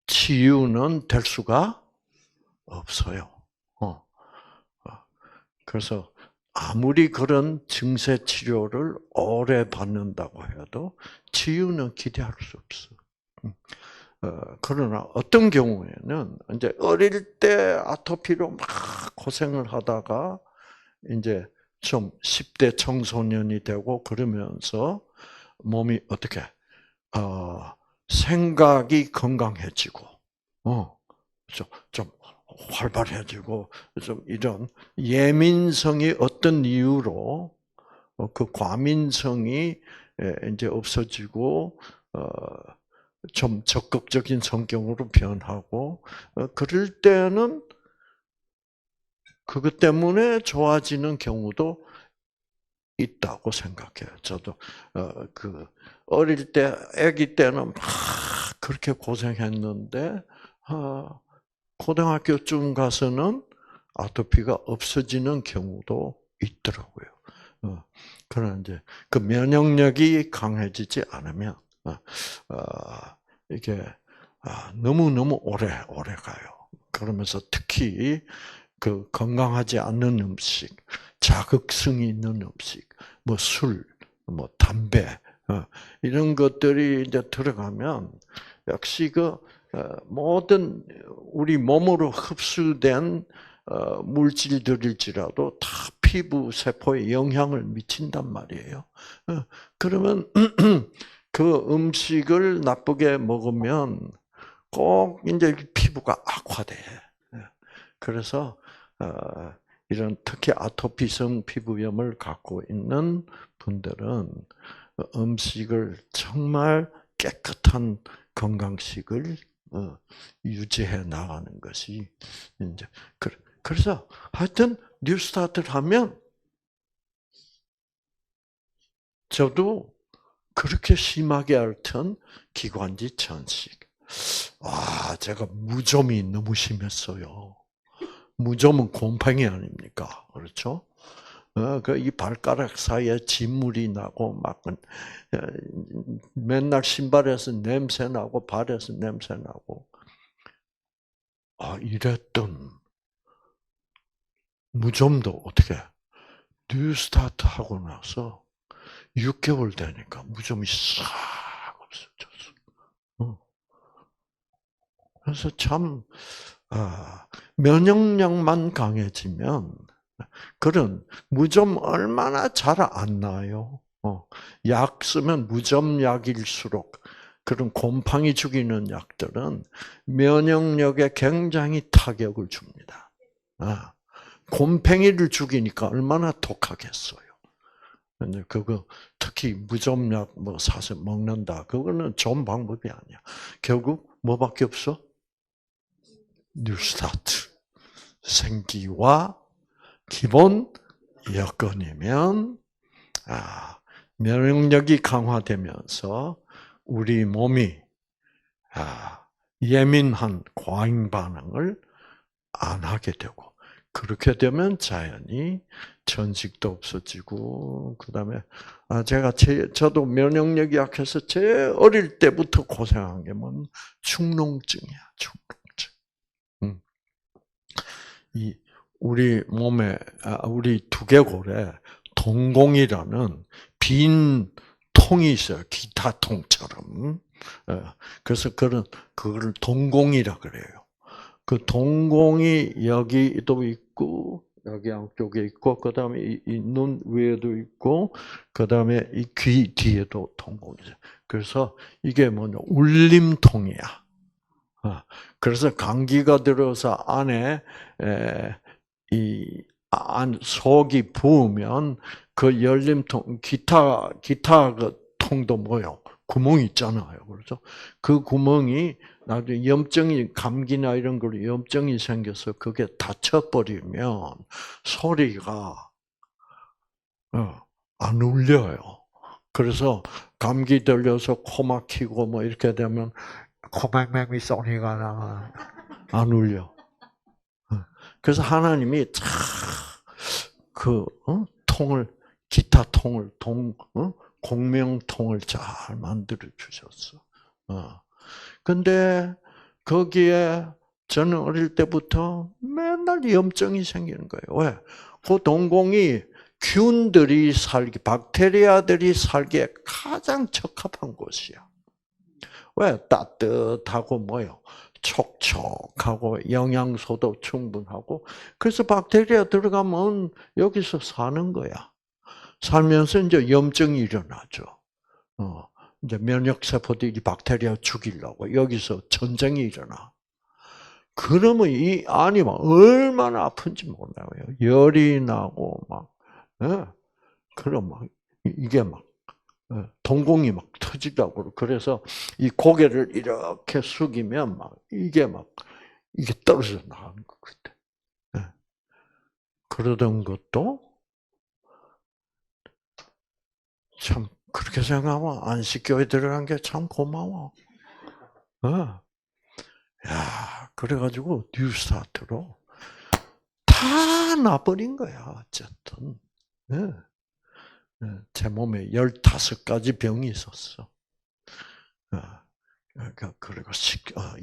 치유는 될 수가 없어요. 그래서 아무리 그런 증세 치료를 오래 받는다고 해도 치유는 기대할 수 없어. 그러나 어떤 경우에는 이제 어릴 때 아토피로 막 고생을 하다가 이제 좀 10대 청소년이 되고 그러면서 몸이 어떻게 생각이 건강해지고 좀 활발해지고 좀 이런 예민성이 어떤 이유로 그 과민성이 이제 없어지고 좀 적극적인 성격으로 변하고 그럴 때는 그것 때문에 좋아지는 경우도 있다고 생각해요. 저도 그 어릴 때 아기 때는 막 그렇게 고생했는데 고등학교쯤 가서는 아토피가 없어지는 경우도 있더라고요. 그러나 이제 그 면역력이 강해지지 않으면 이게 너무 오래 가요. 그러면서 특히 그 건강하지 않는 음식, 자극성이 있는 음식, 뭐 술, 뭐 담배 이런 것들이 이제 들어가면 역시 그 모든 우리 몸으로 흡수된 물질들일지라도 다 피부 세포에 영향을 미친단 말이에요. 그러면 그 음식을 나쁘게 먹으면 꼭 이제 피부가 악화돼. 그래서 이런 특히 아토피성 피부염을 갖고 있는 분들은 음식을 정말 깨끗한 건강식을 유지해 나가는 것이 이제 그래서 하여튼 뉴스타트를 하면 저도 그렇게 심하게 앓던 기관지 천식. 제가 무좀이 너무 심했어요. 무좀은 곰팡이 아닙니까? 그렇죠? 이 발가락 사이에 진물이 나고 막 맨날 신발에서 냄새 나고 발에서 냄새 나고 이랬던 무좀도 어떻게 뉴스타트 하고 나서 6개월 되니까 무좀이 싹 없어졌어. 그래서 참 면역력만 강해지면 그런 무좀 얼마나 잘 안 나요. 약 쓰면 무좀약일수록 그런 곰팡이 죽이는 약들은 면역력에 굉장히 타격을 줍니다. 곰팡이를 죽이니까 얼마나 독하겠어요. 근데 그거 특히 무좀약 뭐 사서 먹는다. 그거는 좋은 방법이 아니야. 결국 뭐밖에 없어? 뉴스타트. 생기와 기본 여건이면 면역력이 강화되면서 우리 몸이 예민한 과잉 반응을 안 하게 되고 그렇게 되면 자연히 천식도 없어지고 그다음에 저도 면역력이 약해서 제 어릴 때부터 고생한 게 뭔 축농증이야. 축농증. 이 우리 몸에 우리 두개골에 동공이라는 빈 통이 있어요. 기타통처럼. 그래서 그걸 동공이라 그래요. 그 동공이 여기도 있고 여기 양쪽에 있고 그다음에 이 눈 위에도 있고 그다음에 이 귀 뒤에도 동공이 있어요. 그래서 이게 뭐냐 울림통이야. 그래서 감기가 들어서 안에 이 속이 부으면 그 열림통 기타 그 통도 뭐요 구멍이 있잖아요. 그렇죠? 그 구멍이 나중에 염증이 감기나 이런 걸로 염증이 생겨서 그게 닫혀버리면 소리가 안 울려요. 그래서 감기 들려서 코 막히고 뭐 이렇게 되면 코맹맹이 소리가 나 안 울려. 그래서 하나님이 그 통을 기타 통을 공명통을 잘 만들어 주셨어. 근데 거기에 저는 어릴 때부터 맨날 염증이 생기는 거예요. 왜? 그 동공이 균들이 살기, 박테리아들이 살기에 가장 적합한 곳이야. 왜? 따뜻하고 뭐요? 촉촉하고 영양소도 충분하고 그래서 박테리아 들어가면 여기서 사는 거야. 살면서 이제 염증이 일어나죠. 이제 면역세포들이 박테리아 죽이려고 여기서 전쟁이 일어나. 그러면 이 안이 막 얼마나 아픈지 몰라요. 열이 나고 막, 그럼 막 이게 막 동공이 막 터지려고 그래서 이 고개를 이렇게 숙이면 막 이게 떨어져 나가는 거 그때. 그러던 것도 참 그렇게 생각하면 안식교회 들어간 게 참 고마워. 야, 그래가지고 뉴스타트로 다 나버린 거야 어쨌든. 제 몸에 15가지 병이 있었어. 그리고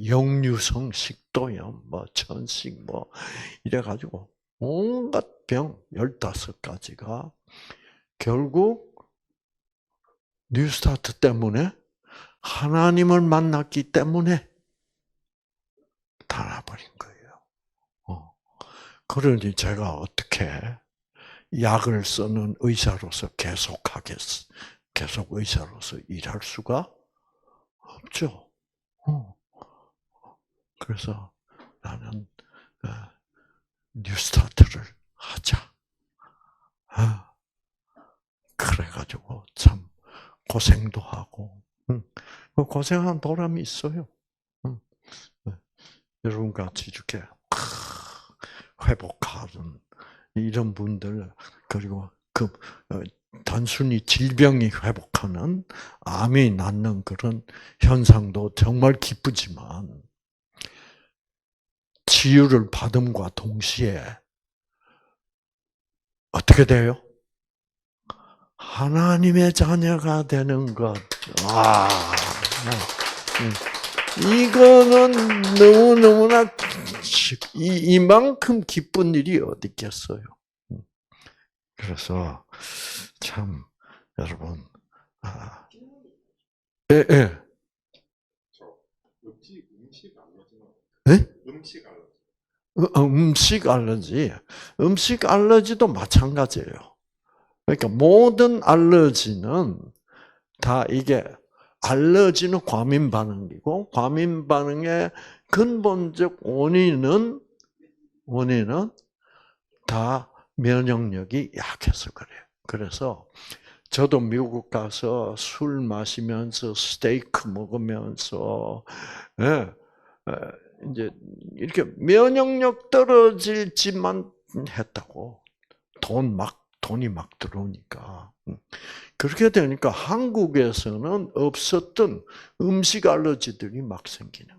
역류성 식도염, 뭐 천식, 뭐 이래가지고 온갖 병 15가지가 결국 뉴스타트 때문에 하나님을 만났기 때문에 다 나버린 거예요. 그러니 제가 어떻게 약을 쓰는 의사로서 계속 의사로서 일할 수가 없죠. 그래서 나는 뉴스타트를 하자. 그래가지고 참 고생도 하고 고생한 보람이 있어요. 여러분 같이 이렇게 회복하는 이런 분들 그리고 단순히 질병이 회복하는 암이 낫는 그런 현상도 정말 기쁘지만 치유를 받음과 동시에 어떻게 돼요? 하나님의 자녀가 되는 것. 이거는 너무너무나 이만큼 기쁜 일이 어디 있겠어요. 그래서 참 여러분 예. 네? 음식 알러지도 마찬가지예요. 그러니까 모든 알러지는 다 이게 알러지는 과민 반응이고 과민 반응의 근본적 원인은 다 면역력이 약해서 그래요. 그래서 저도 미국 가서 술 마시면서 스테이크 먹으면서 이제 이렇게 면역력 떨어질지만 했다고 돈이 막 들어오니까 그렇게 되니까 한국에서는 없었던 음식 알러지들이 막 생기는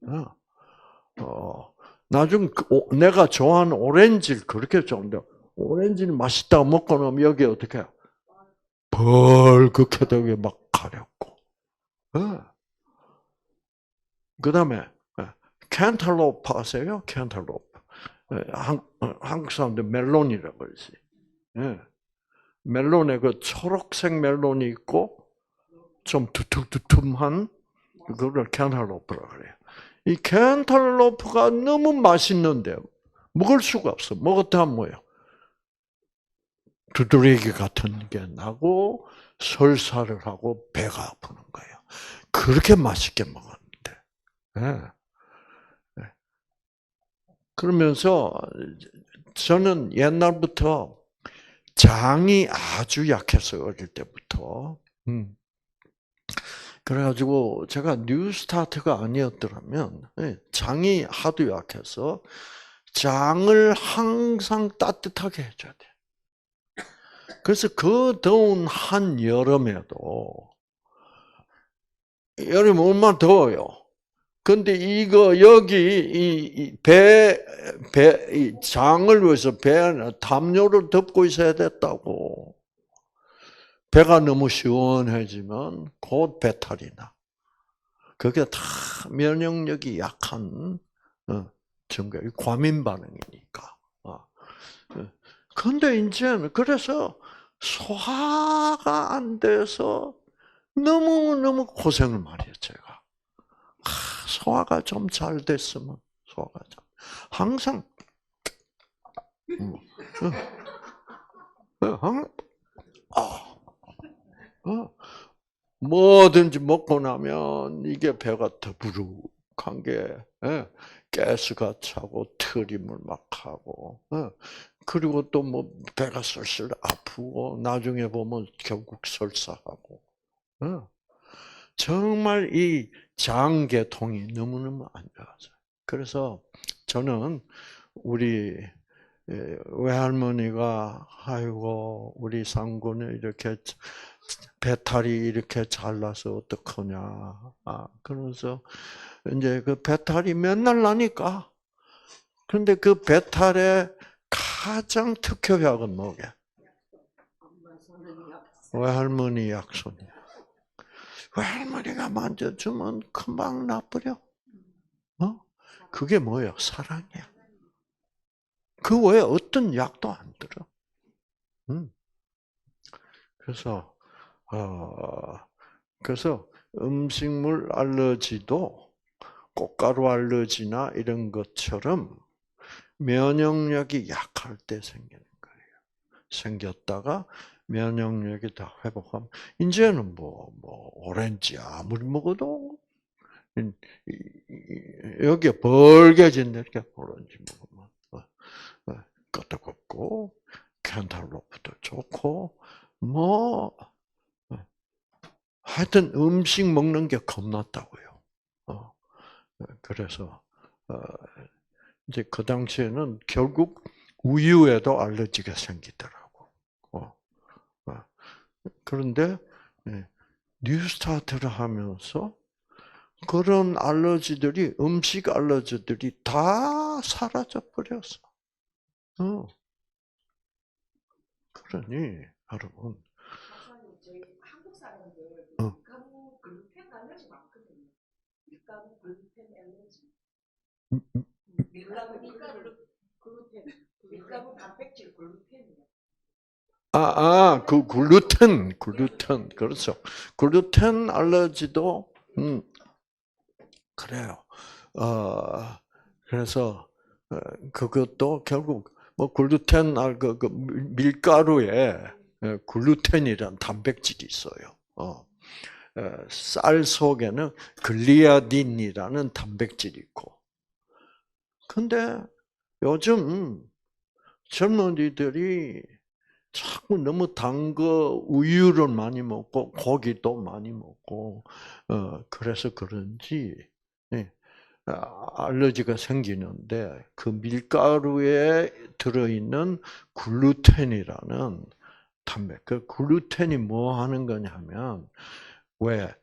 거예요. 나중 내가 좋아하는 오렌지를 그렇게 좋아하는데 오렌지는 맛있다고 먹고 나면 여기 어떻게 해요? 벌겋게 되게 막 가렵고. 그 다음에 캔탈로프 아세요? 캔탈로프. 한국 사람들 멜론이라고 그러지. 멜론에 그 초록색 멜론이 있고 좀 두툼두툼한 그거를 캔탈로프라고 그래요. 이 캔탈로프가 너무 맛있는데 먹을 수가 없어. 먹었다 뭐예요? 두드러기 같은 게 나고 설사를 하고 배가 아프는 거예요. 그렇게 맛있게 먹었는데. 네. 네. 그러면서 저는 옛날부터 장이 아주 약했어요. 어릴 때부터. 그래가지고 제가 뉴스타트가 아니었더라면 장이 하도 약해서 장을 항상 따뜻하게 해줘야 돼. 그래서 그 더운 한 여름에도 여름 얼마나 더워요. 근데 이거 여기 이 장을 위해서 배 안에 담요를 덮고 있어야 됐다고. 배가 너무 시원해지면 곧 배탈이 나. 그게 다 면역력이 약한 증거예요. 과민 반응이니까. 근데 이제는 그래서 소화가 안 돼서 너무너무 고생을 많이 했어요, 제가. 소화가 좀 잘 됐으면, 소화가 좀. 항상, 뭐든지 먹고 나면 이게 배가 더부룩한 게, 가스가 차고, 트림을 막 하고, 그리고 또 뭐 배가 슬슬 아프고, 나중에 보면 결국 설사하고, 정말 이 장계통이 너무너무 안 좋아서. 그래서 저는 우리 외할머니가 아이고 우리 상구는 이렇게 배탈이 이렇게 잘나서 어떡하냐. 그러면서 이제 그 배탈이 맨날 나니까. 그런데 그 배탈의 가장 특효약은 뭐게? 외할머니 약손이. 외할머니가 만져주면 금방 나버려. 그게 뭐예요? 사랑이야. 그 외에 어떤 약도 안 들어. 그래서 그래서 음식물 알러지도 꽃가루 알러지나 이런 것처럼 면역력이 약할 때 생기는 거예요. 생겼다가 면역력이 다 회복하면 이제는 뭐 오렌지 아무리 먹어도 여기에 벌게진 이렇게 오렌지 먹으면 끄떡없고 캔탈로프도 좋고 뭐 하여튼 음식 먹는 게 겁났다고요. 그래서 이제 그 당시에는 결국 우유에도 알러지가 생기더라고. 그런데 뉴스타트를 하면서 그런 알러지들이 음식 알러지들이 다 사라져 버렸어. 그러니 여러분. 저희 한국 사람들 밀가루 글루텐 알러지 많거든요. 밀가루 글루텐 알러지. 밀가루 글루텐. 밀가루 단백질 글루텐이요. 그 글루텐, 그렇죠. 글루텐 알러지도, 그래요. 그래서, 그것도 결국, 뭐, 글루텐, 밀가루에 글루텐이란 단백질이 있어요. 쌀 속에는 글리아딘이라는 단백질이 있고. 근데 요즘 젊은이들이 자꾸 너무 단 거 우유를 많이 먹고 고기도 많이 먹고 그래서 그런지 알러지가 생기는데 그 밀가루에 들어있는 글루텐이라는 단백. 그 글루텐이 뭐 하는 거냐면 왜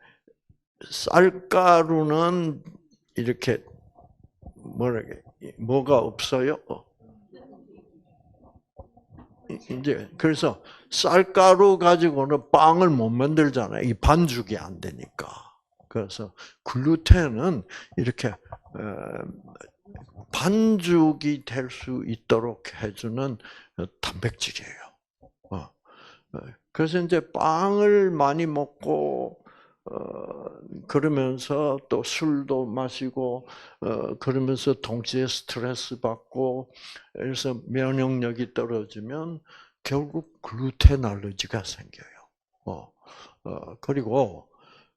쌀가루는 이렇게 뭐가 없어요? 이제 그래서 쌀가루 가지고는 빵을 못 만들잖아요. 이 반죽이 안 되니까. 그래서 글루텐은 이렇게 반죽이 될 수 있도록 해주는 단백질이에요. 그래서 이제 빵을 많이 먹고 그러면서 또 술도 마시고, 그러면서 동시에 스트레스 받고, 그래서 면역력이 떨어지면 결국 글루텐 알러지가 생겨요. 그리고,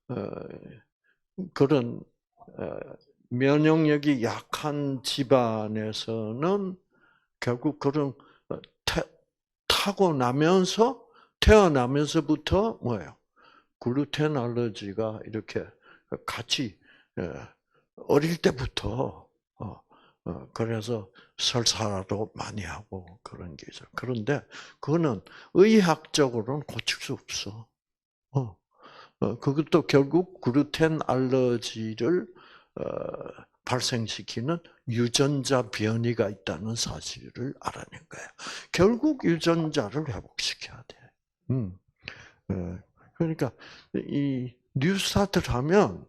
어, 그런, 면역력이 약한 집안에서는 결국 그런, 태어나면서부터 뭐예요? 글루텐 알러지가 이렇게 같이 어릴 때부터 그래서 설사도 많이 하고 그런 게 있어요. 그런데 그거는 의학적으로는 고칠 수 없어. 그것도 결국 글루텐 알러지를 발생시키는 유전자 변이가 있다는 사실을 알아낸 거예요. 결국 유전자를 회복시켜야 돼. 그러니까 이 뉴스타트를 하면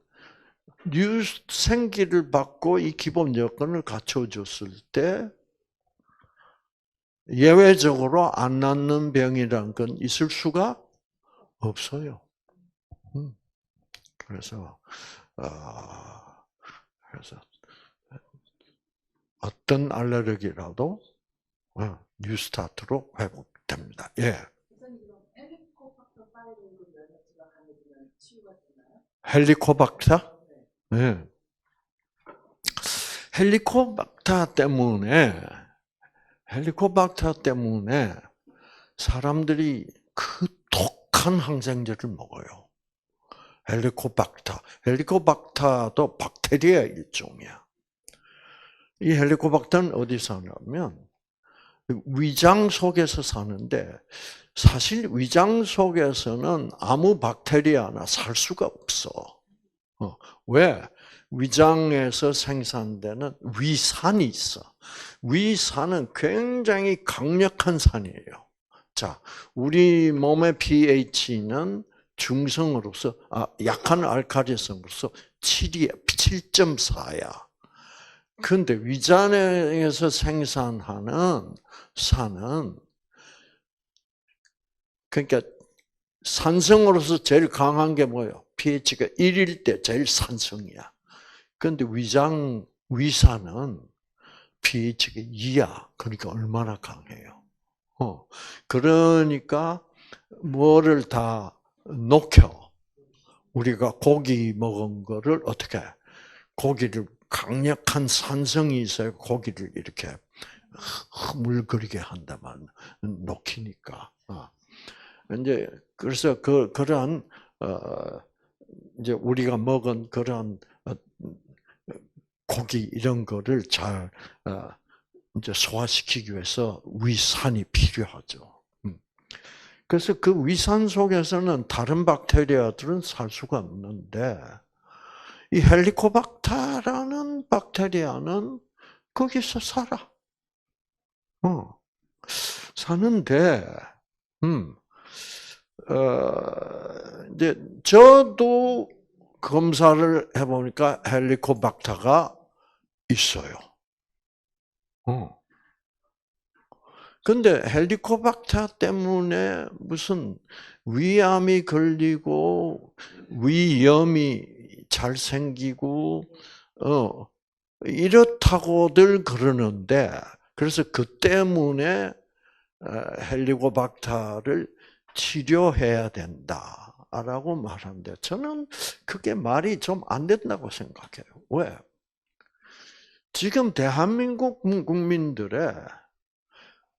생기를 받고 이 기본 여건을 갖춰줬을 때 예외적으로 안 낫는 병이란 건 있을 수가 없어요. 그래서 그래서 어떤 알레르기라도 뉴스타트로 회복됩니다. 예. 헬리코박터? 네. 헬리코박터 때문에 사람들이 그 독한 항생제를 먹어요. 헬리코박터도 박테리아 일종이야. 이 헬리코박터는 어디 사냐면 위장 속에서 사는데 사실 위장 속에서는 아무 박테리아나 살 수가 없어. 왜? 위장에서 생산되는 위산이 있어. 위산은 굉장히 강력한 산이에요. 자, 우리 몸의 pH는 중성으로서, 약한 알칼리성으로서 7.4야. 근데 위장에서 생산하는 산은, 그러니까 산성으로서 제일 강한 게 뭐예요? pH가 1일 때 제일 산성이야. 그런데 위산은 pH가 2야. 그러니까 얼마나 강해요. 그러니까 뭐를 다 녹여. 우리가 고기 먹은 거를 어떻게 고기를 강력한 산성이 있어야 고기를 이렇게 흐물거리게 한다만 녹히니까. 이제 그래서 그러한 이제 우리가 먹은 그런 고기 이런 거를 잘 이제 소화시키기 위해서 위산이 필요하죠. 그래서 그 위산 속에서는 다른 박테리아들은 살 수가 없는데 이 헬리코박터라는 박테리아는 거기서 살아. 사는데, 이제 저도 검사를 해보니까 헬리코박터가 있어요. 근데 헬리코박터 때문에 무슨 위암이 걸리고 위염이 잘 생기고 이렇다고들 그러는데 그래서 그 때문에 헬리코박터를 치료해야 된다라고 말하는데 저는 그게 말이 좀 안 된다고 생각해요. 왜? 지금 대한민국 국민들의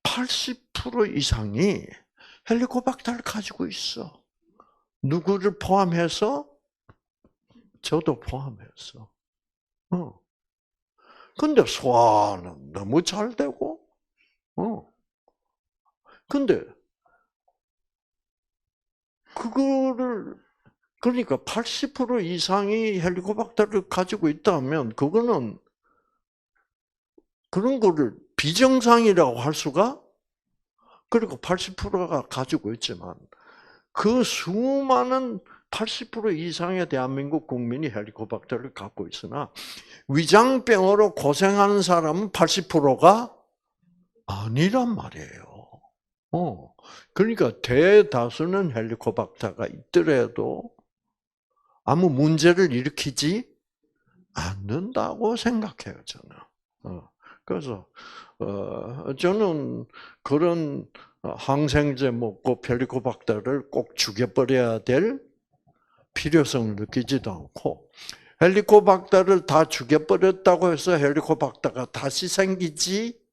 80% 이상이 헬리코박터를 가지고 있어. 누구를 포함해서? 저도 포함해서. 근데 소화는 너무 잘 되고, 근데 그거를 그러니까 80% 이상이 헬리코박터를 가지고 있다면 그거는 그런 거를 비정상이라고 할 수가 그리고 80%가 가지고 있지만 그 수많은 80% 이상의 대한민국 국민이 헬리코박터를 갖고 있으나 위장병으로 고생하는 사람은 80%가 아니란 말이에요. 그러니까 대다수는 헬리코박터가 있더라도 아무 문제를 일으키지 않는다고 생각해요, 저는. 그래서 저는 그런 항생제 먹고 헬리코박터를 꼭 죽여버려야 될 필요성을 느끼지도 않고, 헬리코박터를 다 죽여버렸다고 해서 헬리코박터가 다시 생기지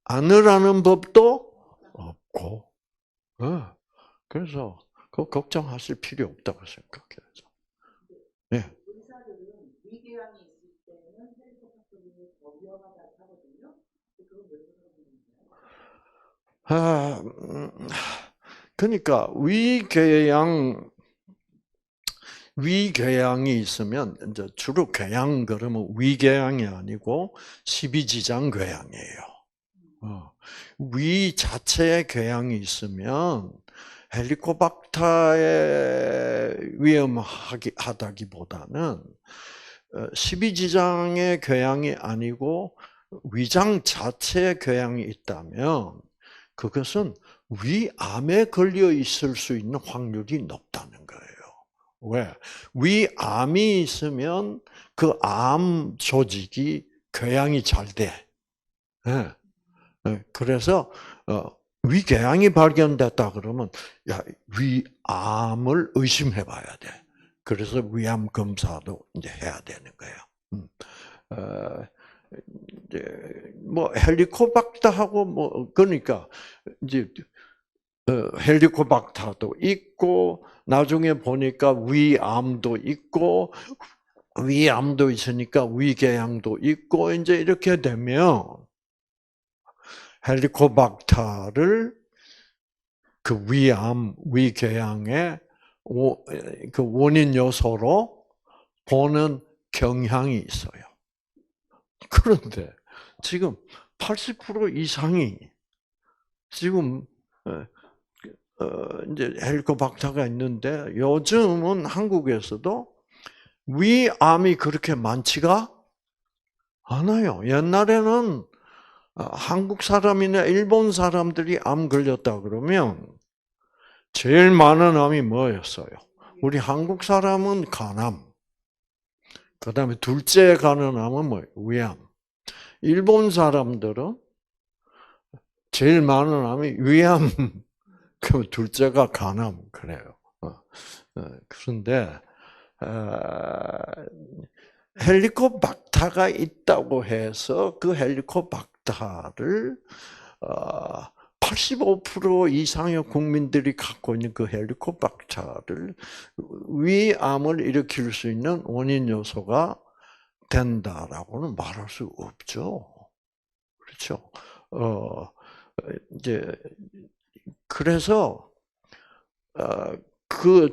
않으라는 법도 없고, 그래서 그 걱정하실 필요 없다고 생각해요. 네. 의사들은 위궤양이 있을 때는 헬리코박터를 더 위험하다고 하거든요. 그건 왜 그런가요? 그러니까 위궤양이 있으면 이제 주로 궤양 그러면 위궤양이 아니고 십이지장궤양이에요. 위 자체에 궤양이 있으면 헬리코박터에 위험하다기보다는 십이지장의 궤양이 아니고 위장 자체에 궤양이 있다면 그것은 위암에 걸려 있을 수 있는 확률이 높다는 거예요. 왜? 위암이 있으면 그 암 조직이 궤양이 잘 돼. 그래서 위궤양이 발견됐다 그러면 야, 위암을 의심해봐야 돼. 그래서 위암 검사도 이제 해야 되는 거예요. 이제 뭐 헬리코박터하고 뭐 그러니까 이제 헬리코박터도 있고 나중에 보니까 위암도 있고 위암도 있으니까 위궤양도 있고 이제 이렇게 되면 헬리코박터를 그 위암, 위궤양의 그 원인 요소로 보는 경향이 있어요. 그런데 지금 80% 이상이 지금 이제 헬리코박터가 있는데 요즘은 한국에서도 위암이 그렇게 많지가 않아요. 옛날에는 한국 사람이나 일본 사람들이 암 걸렸다 그러면 제일 많은 암이 뭐였어요? 우리 한국 사람은 간암. 그 다음에 둘째 가는 암은 뭐예요? 위암. 일본 사람들은 제일 많은 암이 위암, 그 둘째가 간암, 그래요. 그런데, 헬리코박터가 있다고 해서 그 헬리코박터를 85% 이상의 국민들이 갖고 있는 그 헬리코박터를 위암을 일으킬 수 있는 원인 요소가 된다라고는 말할 수 없죠. 그렇죠? 이제 그래서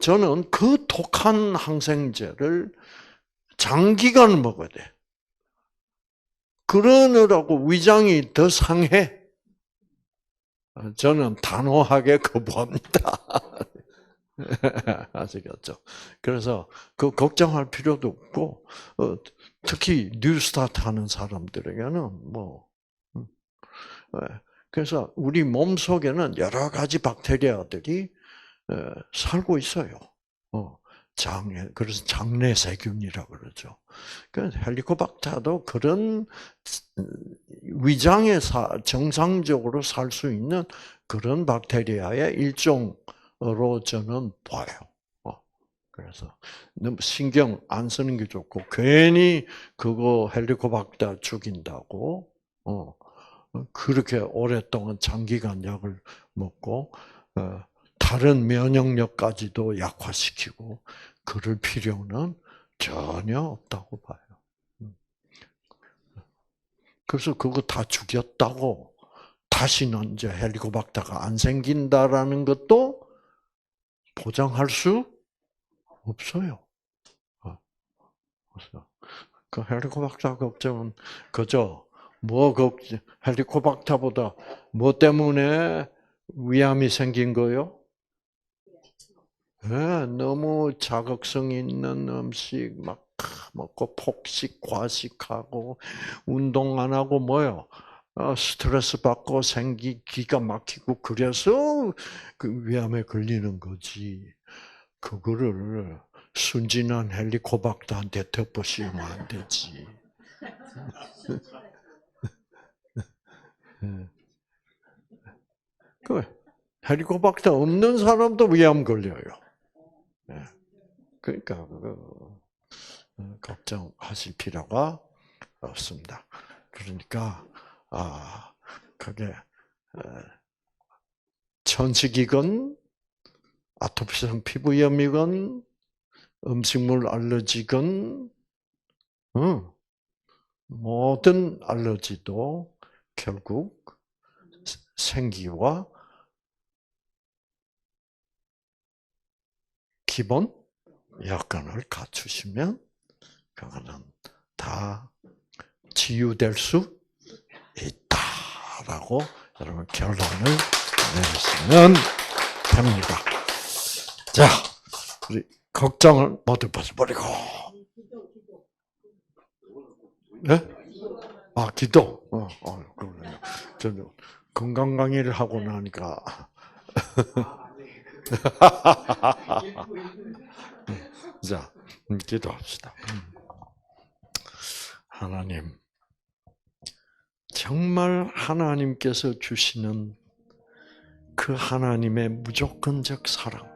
저는 그 독한 항생제를 장기간 먹어야 돼. 그러느라고 위장이 더 상해. 저는 단호하게 거부합니다. 아시겠죠? 그래서 그 걱정할 필요도 없고, 특히 뉴스타트 하는 사람들에게는 뭐, 그래서 우리 몸 속에는 여러 가지 박테리아들이 살고 있어요. 그래서 장내 세균이라고 그러죠. 그래서 헬리코박터도 그런 위장에 정상적으로 살 수 있는 그런 박테리아의 일종으로 저는 봐요. 그래서 너무 신경 안 쓰는 게 좋고 괜히 그거 헬리코박터 죽인다고 그렇게 오랫동안 장기간 약을 먹고 다른 면역력까지도 약화시키고 그럴 필요는 전혀 없다고 봐요. 그래서 그거 다 죽였다고 다시는 이제 헬리코박터가 안 생긴다라는 것도 보장할 수 없어요. 그래서 그 헬리코박터 걱정은 그저 헬리코박터보다 뭐 때문에 위암이 생긴 거요? 네, 너무 자극성 있는 음식 막 먹고 폭식, 과식하고 운동 안 하고 뭐요? 스트레스 받고 기가 막히고 그래서 그 위암에 걸리는 거지. 그거를 순진한 헬리코박터한테 덮어씌우면 안 되지. 그 헬리코박터 없는 사람도 위암 걸려요. 그러니까 걱정하실 필요가 없습니다. 그러니까 그게 천식이건 아토피성 피부염이건 음식물 알러지건 모든 알러지도 결국 생기와 기본 여건을 갖추시면 그거는 다 치유될 수 있다라고 여러분 결론을 내리시면 됩니다. 자, 우리 걱정을 모두 벗어버리고, 네? 기도. 그러네요. 저는 건강 강의를 하고 나니까. 자, 기도합시다. 하나님, 정말 하나님께서 주시는 그 하나님의 무조건적 사랑,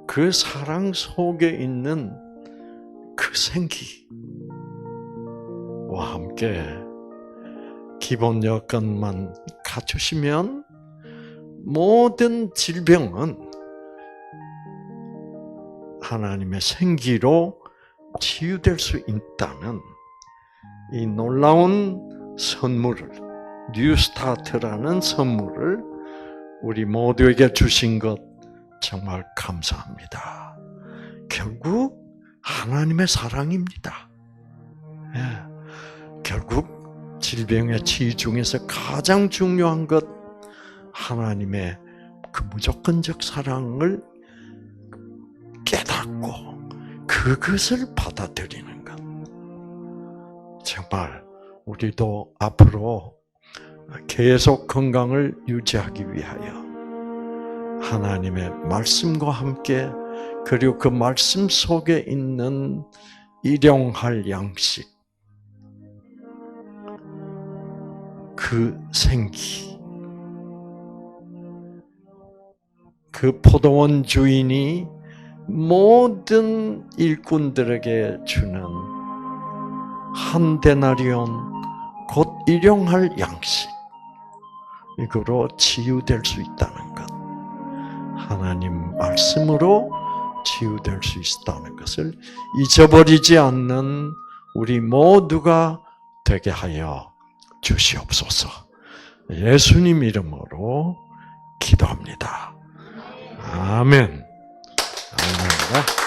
그 사랑 속에 있는 그 생기와 함께 기본 여건만 갖추시면 모든 질병은 하나님의 생기로 치유될 수 있다는 이 놀라운 선물을, 뉴스타트라는 선물을 우리 모두에게 주신 것 정말 감사합니다. 결국 하나님의 사랑입니다. 결국 질병의 치유 중에서 가장 중요한 것, 하나님의 그 무조건적 사랑을 깨닫고 그것을 받아들이는 것. 정말 우리도 앞으로 계속 건강을 유지하기 위하여 하나님의 말씀과 함께, 그리고 그 말씀 속에 있는 일용할 양식, 그 생기, 그 포도원 주인이 모든 일꾼들에게 주는 한 데나리온, 곧 일용할 양식, 이거로 치유될 수 있다는 것, 하나님 말씀으로 치유될 수 있다는 것을 잊어버리지 않는 우리 모두가 되게 하여 주시옵소서. 예수님 이름으로 기도합니다. 아멘. 감사합니다.